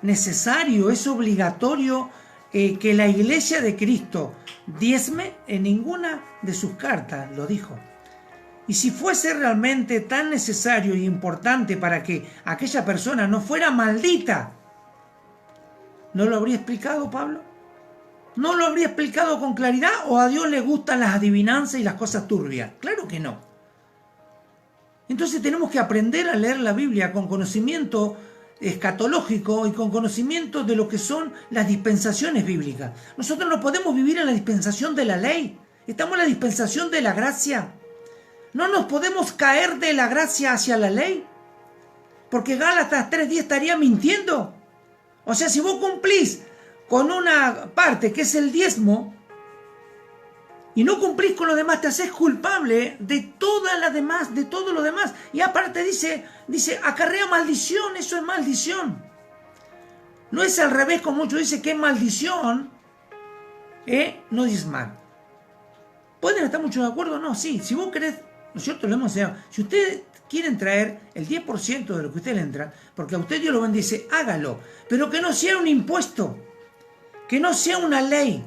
necesario, es obligatorio que la iglesia de Cristo diezme. En ninguna de sus cartas lo dijo. Y si fuese realmente tan necesario y importante para que aquella persona no fuera maldita, ¿no lo habría explicado Pablo? ¿No lo habría explicado con claridad? ¿O a Dios le gustan las adivinanzas y las cosas turbias? Claro que no. Entonces tenemos que aprender a leer la Biblia con conocimiento escatológico y con conocimiento de lo que son las dispensaciones bíblicas. Nosotros no podemos vivir en la dispensación de la ley. Estamos en la dispensación de la gracia. No nos podemos caer de la gracia hacia la ley, porque Gálatas 3:10 estaría mintiendo. O sea, si vos cumplís con una parte que es el diezmo y no cumplís con lo demás, te haces culpable de todas las demás, de todo lo demás. Y aparte dice, acarrea maldición. Eso es maldición. No es al revés, como muchos dicen que es maldición no diezmar. ¿Pueden estar muchos de acuerdo? No, sí. Si vos querés, nosotros lo hemos enseñado. Si ustedes quieren traer el 10% de lo que usted le entra, porque a usted Dios lo bendice, hágalo. Pero que no sea un impuesto, que no sea una ley,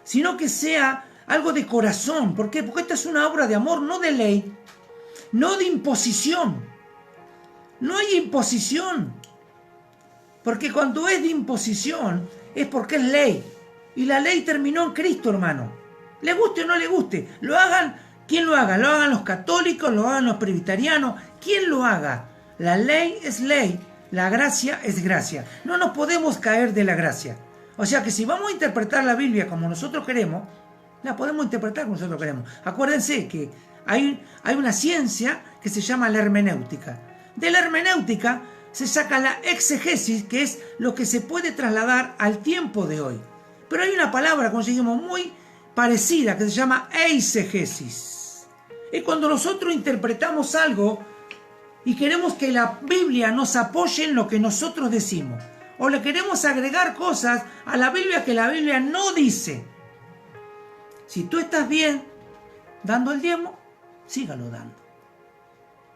sino que sea algo de corazón. ¿Por qué? Porque esta es una obra de amor, no de ley, no de imposición. No hay imposición. Porque cuando es de imposición es porque es ley. Y la ley terminó en Cristo, hermano. Le guste o no le guste. Lo hagan, ¿quién lo haga? Lo hagan los católicos, lo hagan los presbiterianos. ¿Quién lo haga? La ley es ley. La gracia es gracia. No nos podemos caer de la gracia. O sea que si vamos a interpretar la Biblia como nosotros queremos, la podemos interpretar como nosotros queremos. Acuérdense que hay una ciencia que se llama la hermenéutica. De la hermenéutica se saca la exegesis, que es lo que se puede trasladar al tiempo de hoy. Pero hay una palabra, como dijimos, muy parecida, que se llama eisegesis. Y cuando nosotros interpretamos algo y queremos que la Biblia nos apoye en lo que nosotros decimos, o le queremos agregar cosas a la Biblia que la Biblia no dice. Si tú estás bien dando el diezmo, sígalo dando.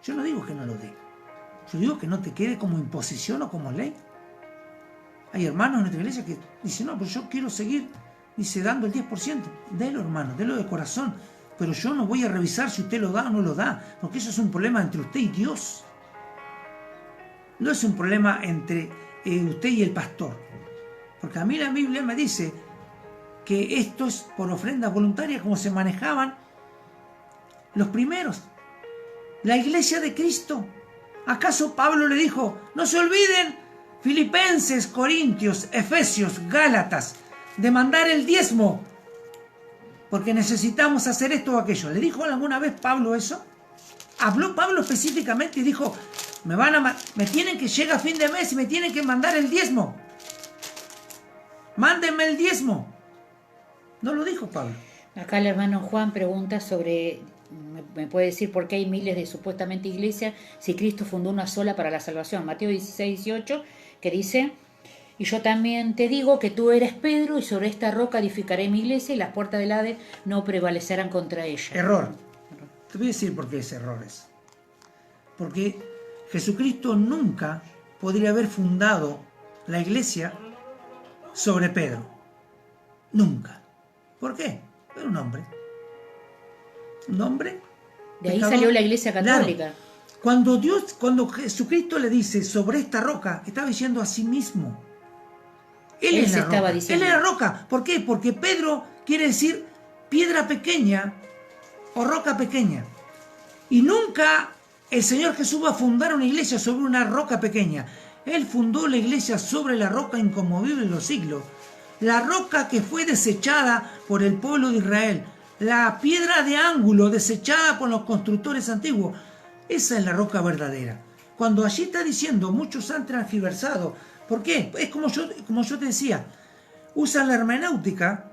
Yo no digo que no lo dé. Yo digo que no te quede como imposición o como ley. Hay hermanos en nuestra iglesia que dicen, no, pero yo quiero seguir, dice, dando el 10%. Délo, hermano, délo de corazón. Pero yo no voy a revisar si usted lo da o no lo da, porque eso es un problema entre usted y Dios. No es un problema entre usted y el pastor. Porque a mí la Biblia me dice que esto es por ofrendas voluntarias como se manejaban los primeros. La iglesia de Cristo. ¿Acaso Pablo le dijo, no se olviden, Filipenses, Corintios, Efesios, Gálatas, de mandar el diezmo, porque necesitamos hacer esto o aquello? ¿Le dijo alguna vez Pablo eso? Habló Pablo específicamente y dijo, me tienen que llegar a fin de mes y me tienen que mandar el diezmo. Mándenme el diezmo. No lo dijo Pablo. Acá el hermano Juan pregunta sobre, ¿me puede decir por qué hay miles de supuestamente iglesias si Cristo fundó una sola para la salvación? Mateo 16, 18, que dice, y yo también te digo que tú eres Pedro y sobre esta roca edificaré mi iglesia y las puertas del Hades no prevalecerán contra ella. Error. Te voy a decir por qué es errores. Porque Jesucristo nunca podría haber fundado la iglesia sobre Pedro. Nunca. ¿Por qué? Era un hombre. Un hombre. De ahí salió la iglesia católica. Claro. Cuando Jesucristo le dice sobre esta roca, estaba diciendo a sí mismo. Él es la roca. Él es la roca. ¿Por qué? Porque Pedro quiere decir piedra pequeña o roca pequeña. Y nunca el Señor Jesús va a fundar una iglesia sobre una roca pequeña. Él fundó la iglesia sobre la roca inconmovible de los siglos. La roca que fue desechada por el pueblo de Israel. La piedra de ángulo desechada por los constructores antiguos. Esa es la roca verdadera. Cuando allí está diciendo, muchos han transgiversado. ¿Por qué? Es como yo te decía. Usan la hermenéutica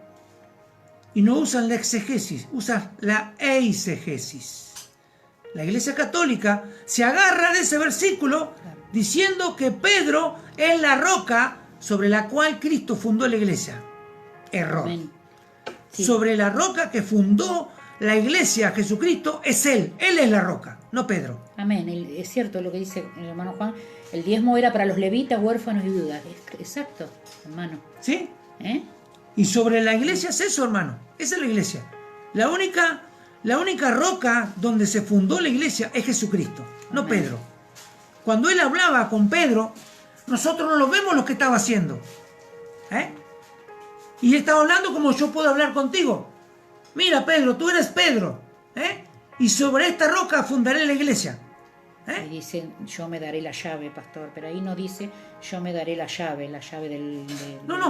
y no usan la exegesis. Usan la eisegesis. La Iglesia Católica se agarra de ese versículo diciendo que Pedro es la roca sobre la cual Cristo fundó la iglesia. Error. Sí. Sobre la roca que fundó la iglesia, Jesucristo, es Él. Él es la roca, no Pedro. Amén. Es cierto lo que dice el hermano Juan. El diezmo era para los levitas, huérfanos y viudas. Exacto, hermano. ¿Sí? Y sobre la iglesia es eso, hermano. Esa es la iglesia. La única roca donde se fundó la iglesia es Jesucristo, no Amén. Pedro. Cuando Él hablaba con Pedro, nosotros no lo vemos lo que estaba haciendo. Y Él estaba hablando como yo puedo hablar contigo. Mira, Pedro, tú eres Pedro. Y sobre esta roca fundaré la iglesia. Y dice, yo me daré la llave, pastor. Pero ahí no dice, yo me daré la llave del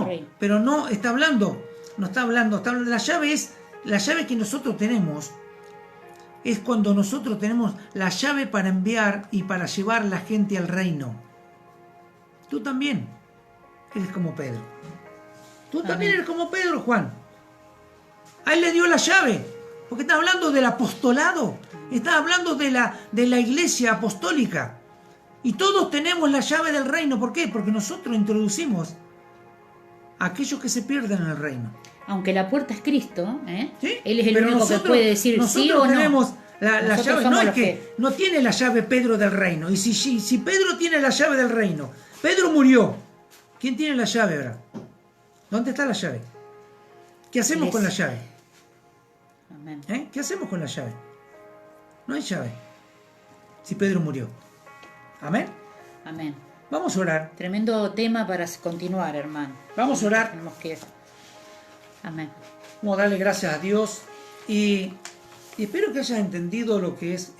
rey. Pero no está hablando de la llave. Es la llave que nosotros tenemos. Es cuando nosotros tenemos la llave para enviar y para llevar la gente al reino. Tú también eres como Pedro. Tú Amén. También eres como Pedro, Juan. A él le dio la llave, porque está hablando del apostolado, está hablando de la iglesia apostólica. Y todos tenemos la llave del reino. ¿Por qué? Porque nosotros introducimos a aquellos que se pierden en el reino. Aunque la puerta es Cristo, ¿Sí? Él es el único que puede decir sí o no. Tenemos la llave. No es que no tiene la llave Pedro del reino. Y si Pedro tiene la llave del reino, Pedro murió. ¿Quién tiene la llave ahora? ¿Dónde está la llave? ¿Qué hacemos con la llave? Amén. ¿Qué hacemos con la llave? No hay llave. Si Pedro murió. Amén. Amén. Vamos a orar. Tremendo tema para continuar, hermano. Vamos a orar. Tenemos que... Amén. Vamos a darle gracias a Dios y espero que hayas entendido lo que es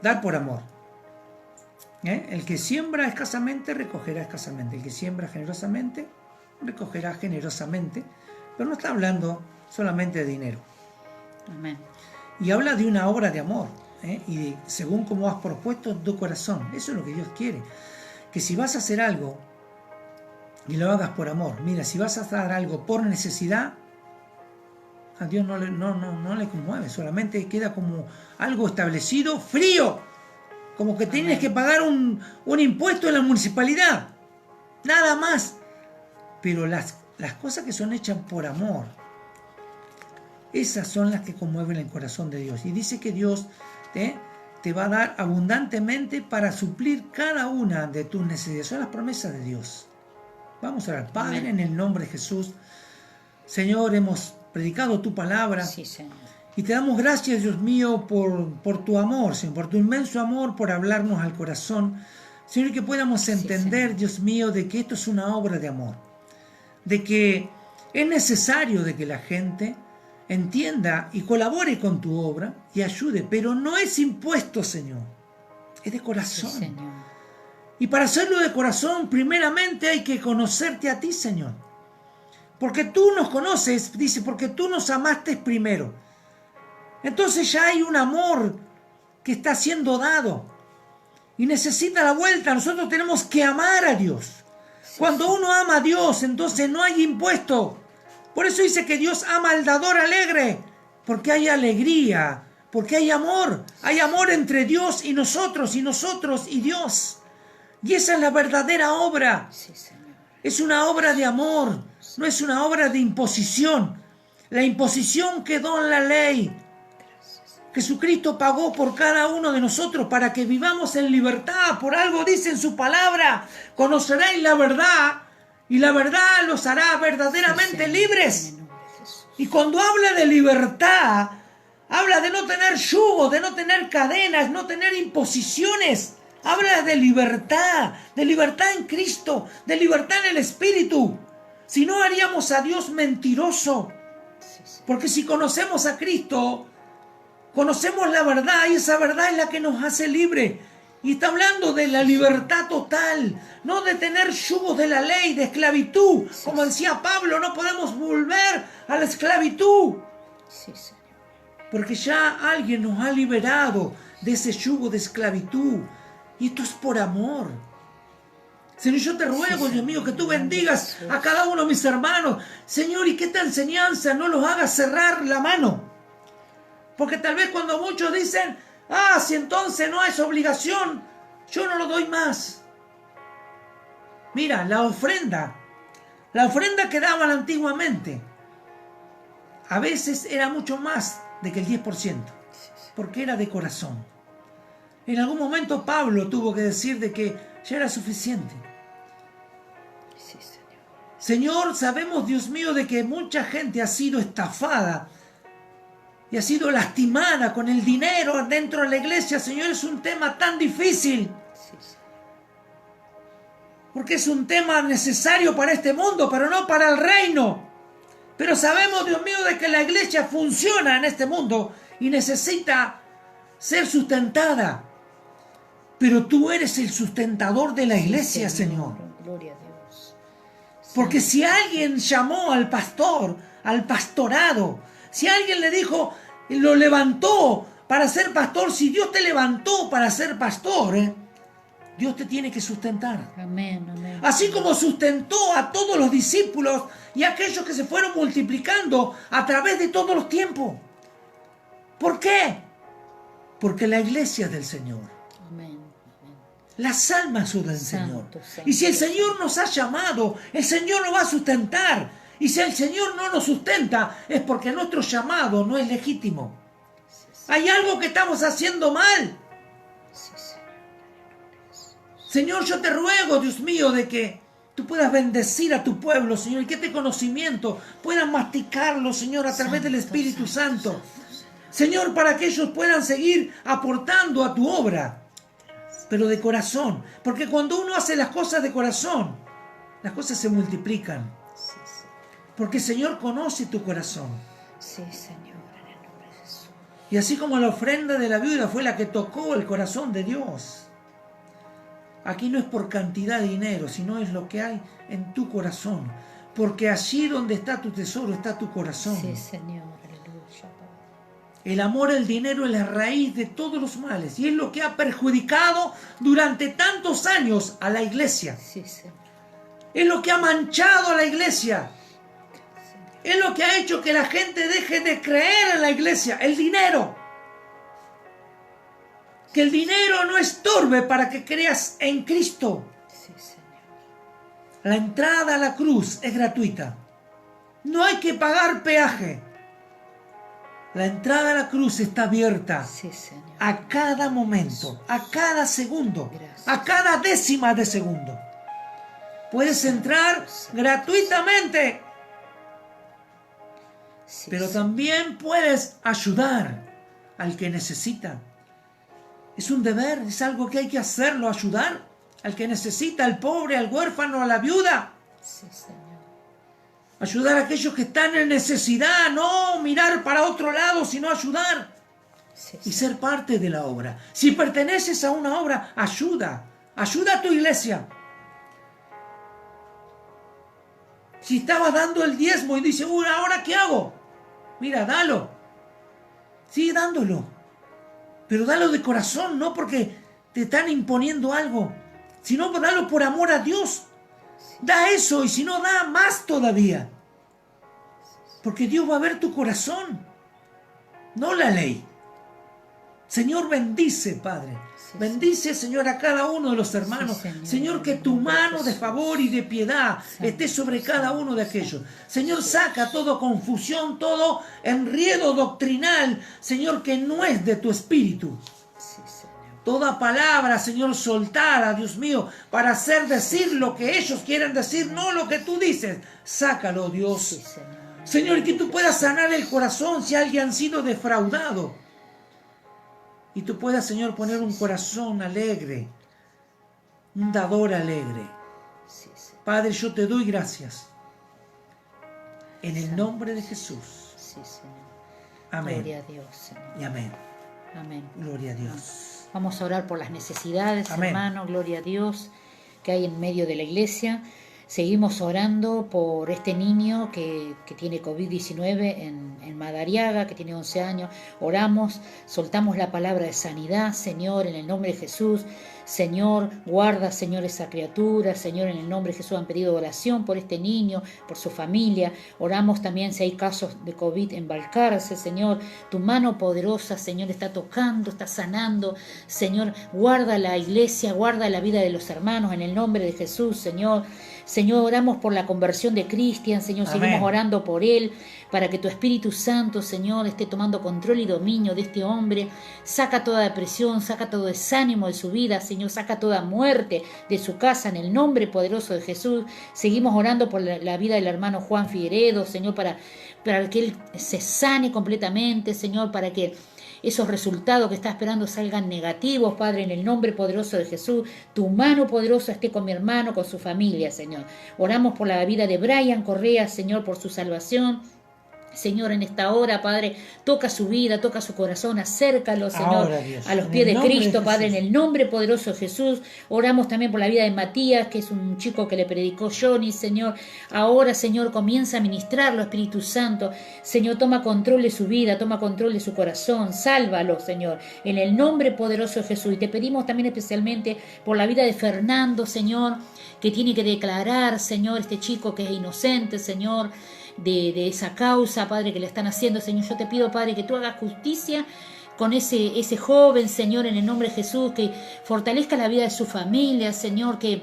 dar por amor. El que siembra escasamente, recogerá escasamente. El que siembra generosamente, recogerá generosamente. Pero no está hablando solamente de dinero. Amén. Y habla de una obra de amor. Y según como has propuesto tu corazón. Eso es lo que Dios quiere. Que si vas a hacer algo y lo hagas por amor. Mira, si vas a dar algo por necesidad, a Dios no le conmueve. Solamente queda como algo establecido, frío. Como que tienes que pagar un impuesto en la municipalidad. Nada más. Pero las cosas que son hechas por amor, esas son las que conmueven el corazón de Dios. Y dice que Dios te va a dar abundantemente para suplir cada una de tus necesidades. Son las promesas de Dios. Vamos a orar. Padre, en el nombre de Jesús. Señor, hemos predicado tu palabra. Sí, Señor. Y te damos gracias, Dios mío, por tu amor, Señor, por tu inmenso amor, por hablarnos al corazón. Señor, que podamos entender, Dios mío, de que esto es una obra de amor. De que es necesario de que la gente entienda y colabore con tu obra y ayude. Pero no es impuesto, Señor. Es de corazón. Sí, Señor. Y para hacerlo de corazón, primeramente hay que conocerte a ti, Señor. Porque tú nos conoces, dice, porque tú nos amaste primero. Entonces ya hay un amor que está siendo dado y necesita la vuelta. Nosotros tenemos que amar a Dios. Cuando uno ama a Dios, entonces no hay impuesto. Por eso dice que Dios ama al dador alegre, porque hay alegría, porque hay amor. Hay amor entre Dios y nosotros y Dios. Y esa es la verdadera obra. Sí, Señor. Es una obra de amor, no es una obra de imposición. La imposición quedó en la ley. Jesucristo pagó por cada uno de nosotros para que vivamos en libertad. Por algo dice en su palabra: conoceréis la verdad y la verdad los hará verdaderamente libres. Y cuando habla de libertad, habla de no tener yugo, de no tener cadenas, no tener imposiciones. Habla de libertad en Cristo, de libertad en el Espíritu. Si no, haríamos a Dios mentiroso. Porque si conocemos a Cristo, conocemos la verdad, y esa verdad es la que nos hace libre. Y está hablando de la libertad total, no de tener yugos de la ley, de esclavitud. Como decía Pablo, no podemos volver a la esclavitud. Sí, Señor. Porque ya alguien nos ha liberado de ese yugo de esclavitud. Y esto es por amor. Señor, yo te ruego, Dios mío, que tú bendigas a cada uno de mis hermanos. Señor, y que esta enseñanza no los haga cerrar la mano. Porque tal vez cuando muchos dicen: si entonces no es obligación, yo no lo doy más. Mira, la ofrenda que daban antiguamente, a veces era mucho más de que el 10%, porque era de corazón. En algún momento Pablo tuvo que decir de que ya era suficiente. Sí, Señor. Señor, sabemos, Dios mío, de que mucha gente ha sido estafada y ha sido lastimada con el dinero dentro de la iglesia. Señor, es un tema tan difícil. Sí, sí. Porque es un tema necesario para este mundo, pero no para el reino. Pero sabemos, Dios mío, de que la iglesia funciona en este mundo y necesita ser sustentada. Pero tú eres el sustentador de la iglesia, Sí, Señor. Gloria a Dios. Porque si alguien llamó al pastor, al pastorado, si alguien le dijo, lo levantó para ser pastor, si Dios te levantó para ser pastor, Dios te tiene que sustentar. Amén, amén. Así como sustentó a todos los discípulos y a aquellos que se fueron multiplicando a través de todos los tiempos. ¿Por qué? Porque la iglesia es del Señor. Amén. Las almas son del Santo, Señor. santo, Y si el Señor nos ha llamado, el Señor nos va a sustentar. Y si el Señor no nos sustenta, es porque nuestro llamado no es legítimo. Hay algo que estamos haciendo mal. Sí, Señor. Señor, yo te ruego, Dios mío, de que tú puedas bendecir a tu pueblo, Señor, y que este conocimiento puedan masticarlo, Señor, a través del Espíritu Santo. Señor, para que ellos puedan seguir aportando a tu obra, pero de corazón. Porque cuando uno hace las cosas de corazón, las cosas se multiplican. Sí, sí. Porque el Señor conoce tu corazón. Sí, Señor, en el nombre de Jesús. Y así como la ofrenda de la viuda fue la que tocó el corazón de Dios. Aquí no es por cantidad de dinero, sino es lo que hay en tu corazón. Porque allí donde está tu tesoro está tu corazón. Sí, Señor. Aleluya, Padre. El amor al dinero es la raíz de todos los males y es lo que ha perjudicado durante tantos años a la iglesia. Sí, Señor. Es lo que ha manchado a la iglesia. Es lo que ha hecho que la gente deje de creer en la iglesia. El dinero. Que el dinero no estorbe para que creas en Cristo. Sí, Señor. La entrada a la cruz es gratuita. No hay que pagar peaje. La entrada a la cruz está abierta. Sí, Señor. A cada momento, a cada segundo, Gracias. a cada décima de segundo. Puedes entrar gratuitamente, Sí, pero Señor. también puedes ayudar al que necesita. Es un deber, es algo que hay que hacerlo, ayudar al que necesita, al pobre, al huérfano, a la viuda. Sí, Señor. Ayudar a aquellos que están en necesidad, no mirar para otro lado, sino ayudar Sí, y Señor. ser parte de la obra. Si perteneces a una obra, ayuda a tu iglesia. Si estabas dando el diezmo y dices, uy, ¿ahora qué hago? Mira, dalo. Sigue dándolo. Pero dalo de corazón, no porque te están imponiendo algo, sino dalo por amor a Dios. Da eso y si no, da más todavía. Porque Dios va a ver tu corazón, no la ley. Señor, bendice, Padre. Sí, Bendice, Señor, a cada uno de los hermanos. Sí, Señor. Señor, que tu mano de favor y de piedad esté sobre cada uno de aquellos. Señor, saca toda confusión, todo enredo doctrinal, Señor, que no es de tu espíritu. Sí, Señor. Toda palabra, Señor, soltada, Dios mío, para hacer decir lo que ellos quieren decir, no lo que tú dices. Sácalo, Dios. Sí, Señor. Señor, y que tú puedas sanar el corazón si alguien ha sido defraudado. Y tú puedas, Señor, poner un corazón alegre, un dador alegre. Sí, Señor. Padre, yo te doy gracias. En el nombre de Jesús. Sí, Señor. Amén. Gloria a Dios, Señor. Y amén. Amén. Gloria a Dios. Vamos a orar por las necesidades, Amén. hermano, gloria a Dios, que hay en medio de la iglesia. Seguimos orando por este niño que tiene COVID-19 en Madariaga, que tiene 11 años. Oramos, soltamos la palabra de sanidad, Señor, en el nombre de Jesús. Señor, guarda, Señor, esa criatura. Señor, en el nombre de Jesús han pedido oración por este niño, por su familia. Oramos también si hay casos de COVID en Balcarce, Señor. Tu mano poderosa, Señor, está tocando, está sanando. Señor, guarda la iglesia, guarda la vida de los hermanos en el nombre de Jesús, Señor. Señor, oramos por la conversión de Cristian, Señor, Amén. seguimos orando por él, para que tu Espíritu Santo, Señor, esté tomando control y dominio de este hombre. Saca toda depresión, saca todo desánimo de su vida, Señor, saca toda muerte de su casa en el nombre poderoso de Jesús. Seguimos orando por la vida del hermano Juan Figueredo, Señor, para que él se sane completamente, Señor, para que esos resultados que está esperando salgan negativos, Padre, en el nombre poderoso de Jesús. Tu mano poderosa esté con mi hermano, con su familia, Señor. Oramos por la vida de Brian Correa, Señor, por su salvación. Señor, en esta hora, Padre, toca su vida, toca su corazón, acércalo, Señor, Ahora, Dios, a los en pies el de nombre Cristo, de Padre, en Jesús. el nombre poderoso de Jesús. Oramos también por la vida de Matías, que es un chico que le predicó Johnny, Señor. Ahora, Señor, comienza a ministrarlo, Espíritu Santo. Señor, toma control de su vida, toma control de su corazón, sálvalo, Señor, en el nombre poderoso de Jesús. Y te pedimos también especialmente por la vida de Fernando, Señor, que tiene que declarar, Señor, este chico que es inocente, Señor, de esa causa, Padre, que le están haciendo, Señor. Yo te pido, Padre, que tú hagas justicia con ese joven, Señor, en el nombre de Jesús, que fortalezca la vida de su familia, Señor, que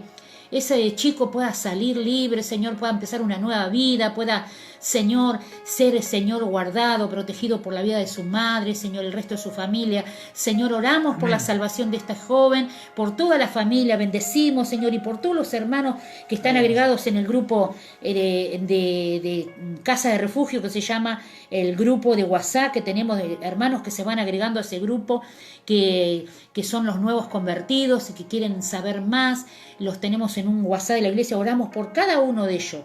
ese chico pueda salir libre, Señor, pueda empezar una nueva vida, pueda, Señor, ser, Señor, guardado, protegido por la vida de su madre, Señor, el resto de su familia. Señor, oramos por Amén. la salvación de esta joven, por toda la familia, bendecimos, Señor, y por todos los hermanos que están agregados en el grupo de Casa de Refugio, que se llama el grupo de WhatsApp, que tenemos de hermanos que se van agregando a ese grupo, que son los nuevos convertidos y que quieren saber más. Los tenemos en un WhatsApp de la iglesia, oramos por cada uno de ellos.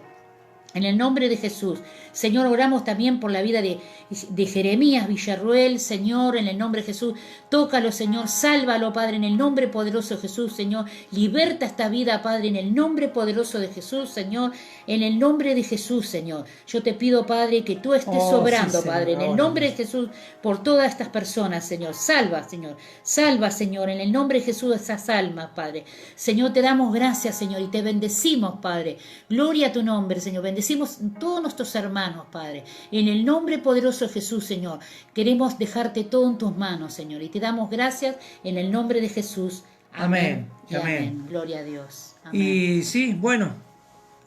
En el nombre de Jesús. Señor, oramos también por la vida de Jeremías Villarruel. Señor, en el nombre de Jesús, tócalo, Señor, sálvalo, Padre, en el nombre poderoso de Jesús, Señor. Liberta esta vida, Padre, en el nombre poderoso de Jesús, Señor. En el nombre de Jesús, Señor. Yo te pido, Padre, que tú estés sobrando, sí, Padre, en el nombre de Jesús, por todas estas personas, Señor. Salva, Señor. Salva, Señor, en el nombre de Jesús, esas almas, Padre. Señor, te damos gracias, Señor, y te bendecimos, Padre. Gloria a tu nombre, Señor. Bendecimos todos nuestros hermanos, Padre. En el nombre poderoso de Jesús, Señor. Queremos dejarte todo en tus manos, Señor. Y te damos gracias en el nombre de Jesús. Amén. Amén. Amén. Gloria a Dios. Amén. Y sí, bueno,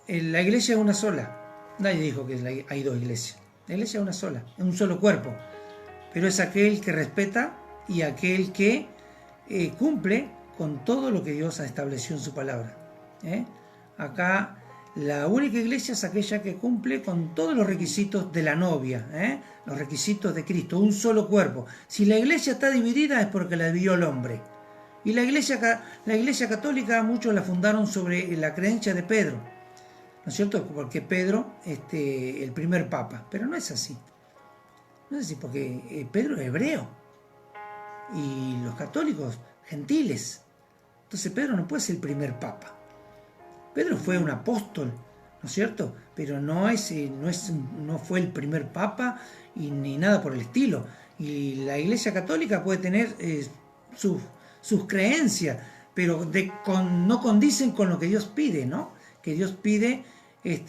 la iglesia es una sola. Nadie dijo que hay dos iglesias. La iglesia es una sola, es un solo cuerpo. Pero es aquel que respeta y aquel que cumple con todo lo que Dios ha establecido en su palabra. Acá la única iglesia es aquella que cumple con todos los requisitos de la novia, los requisitos de Cristo, un solo cuerpo. Si la iglesia está dividida es porque la dividió el hombre. Y la iglesia católica muchos la fundaron sobre la creencia de Pedro, ¿no es cierto? Porque Pedro, el primer papa, pero no es así. No es así porque Pedro es hebreo y los católicos gentiles. Entonces Pedro no puede ser el primer papa. Pedro fue un apóstol, ¿no es cierto? Pero no fue el primer papa ni nada por el estilo. Y la Iglesia Católica puede tener sus creencias, pero no condicen con lo que Dios pide, ¿no? Que Dios pide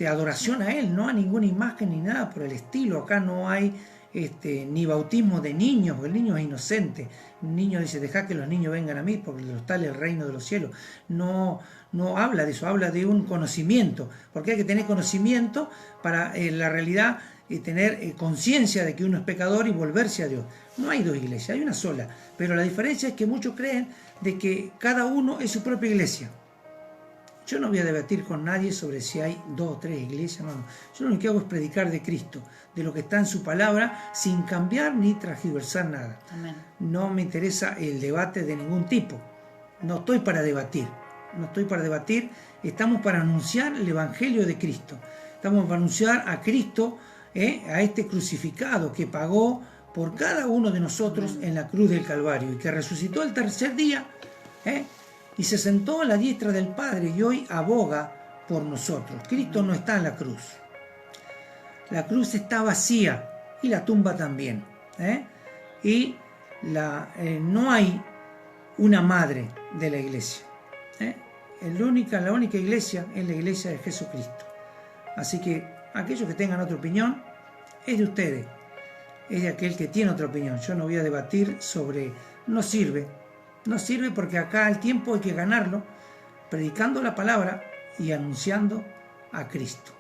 adoración a Él, no a ninguna imagen ni nada por el estilo. Acá no hay ni bautismo de niños, porque el niño es inocente. Un niño dice, dejad que los niños vengan a mí, porque de los tales el reino de los cielos. No habla de eso, habla de un conocimiento, porque hay que tener conocimiento para la realidad tener conciencia de que uno es pecador y volverse a Dios. No hay dos iglesias, hay una sola, pero la diferencia es que muchos creen de que cada uno es su propia iglesia. Yo no voy a debatir con nadie sobre si hay 2 o 3 iglesias, no. Yo lo único que hago es predicar de Cristo, de lo que está en su palabra, sin cambiar ni transgiversar nada. Amén. No me interesa el debate de ningún tipo. No estoy para debatir. Estamos para anunciar el Evangelio de Cristo. Estamos para anunciar a Cristo, a este crucificado que pagó por cada uno de nosotros en la cruz del Calvario y que resucitó el tercer día, y se sentó a la diestra del Padre y hoy aboga por nosotros. Cristo no está en la cruz. La cruz está vacía y la tumba también. Y no hay una madre de la iglesia. La única iglesia es la iglesia de Jesucristo. Así que aquellos que tengan otra opinión es de ustedes, es de aquel que tiene otra opinión. Yo no voy a debatir sobre, no sirve porque acá el tiempo hay que ganarlo predicando la palabra y anunciando a Cristo.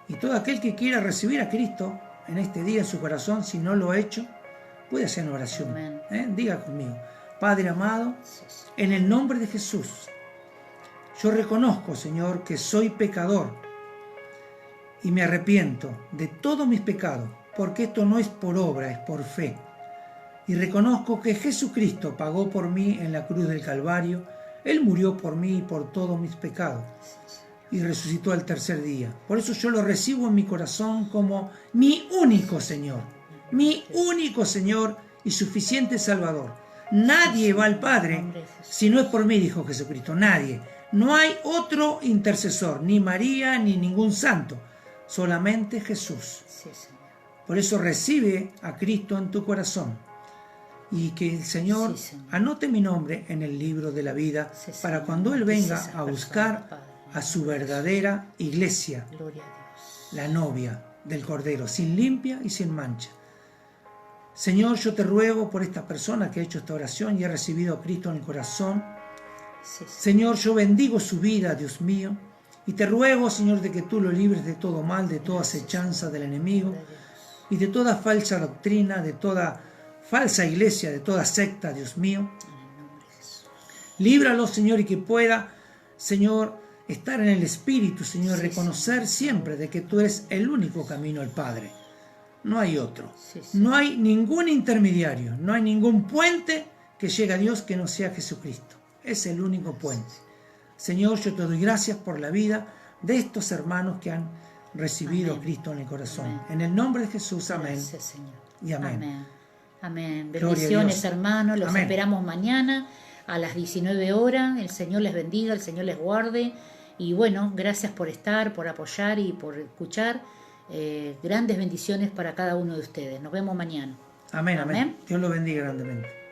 Y todo aquel que quiera recibir a Cristo en este día en su corazón, si no lo ha hecho, puede hacer una oración. Diga conmigo: Padre amado, en el nombre de Jesús, yo reconozco, Señor, que soy pecador y me arrepiento de todos mis pecados, porque esto no es por obra, es por fe. Y reconozco que Jesucristo pagó por mí en la cruz del Calvario. Él murió por mí y por todos mis pecados y resucitó al tercer día. Por eso yo lo recibo en mi corazón como mi único Señor y suficiente Salvador. Nadie va al Padre si no es por mí, dijo Jesucristo. Nadie. No hay otro intercesor, ni María, ni ningún santo. Solamente Jesús. Por eso recibe a Cristo en tu corazón. Y que el Señor anote mi nombre en el libro de la vida para cuando Él venga a buscar a su verdadera iglesia, la novia del Cordero, sin limpia y sin mancha. Señor, yo te ruego por esta persona que ha hecho esta oración y ha recibido a Cristo en el corazón. Señor, yo bendigo su vida, Dios mío, y te ruego, Señor, de que tú lo libres de todo mal, de toda acechanza del enemigo y de toda falsa doctrina, de toda falsa iglesia, de toda secta, Dios mío. Líbralo, Señor, y que pueda, Señor, estar en el Espíritu, Señor, reconocer siempre de que tú eres el único camino al Padre. No hay otro. No hay ningún intermediario, no hay ningún puente que llegue a Dios que no sea Jesucristo. Es el único puente. Señor, yo te doy gracias por la vida de estos hermanos que han recibido a Amén. Cristo en el corazón. Amén. En el nombre de Jesús, amén. Gracias, Señor. Y amén. Amén. Amén. Gloria a Bendiciones, Dios. hermanos. Los Amén. esperamos mañana a las 19 horas. El Señor les bendiga, el Señor les guarde. Y bueno, gracias por estar, por apoyar y por escuchar. Grandes bendiciones para cada uno de ustedes. Nos vemos mañana. Amén, amén. Amén. Dios lo bendiga grandemente.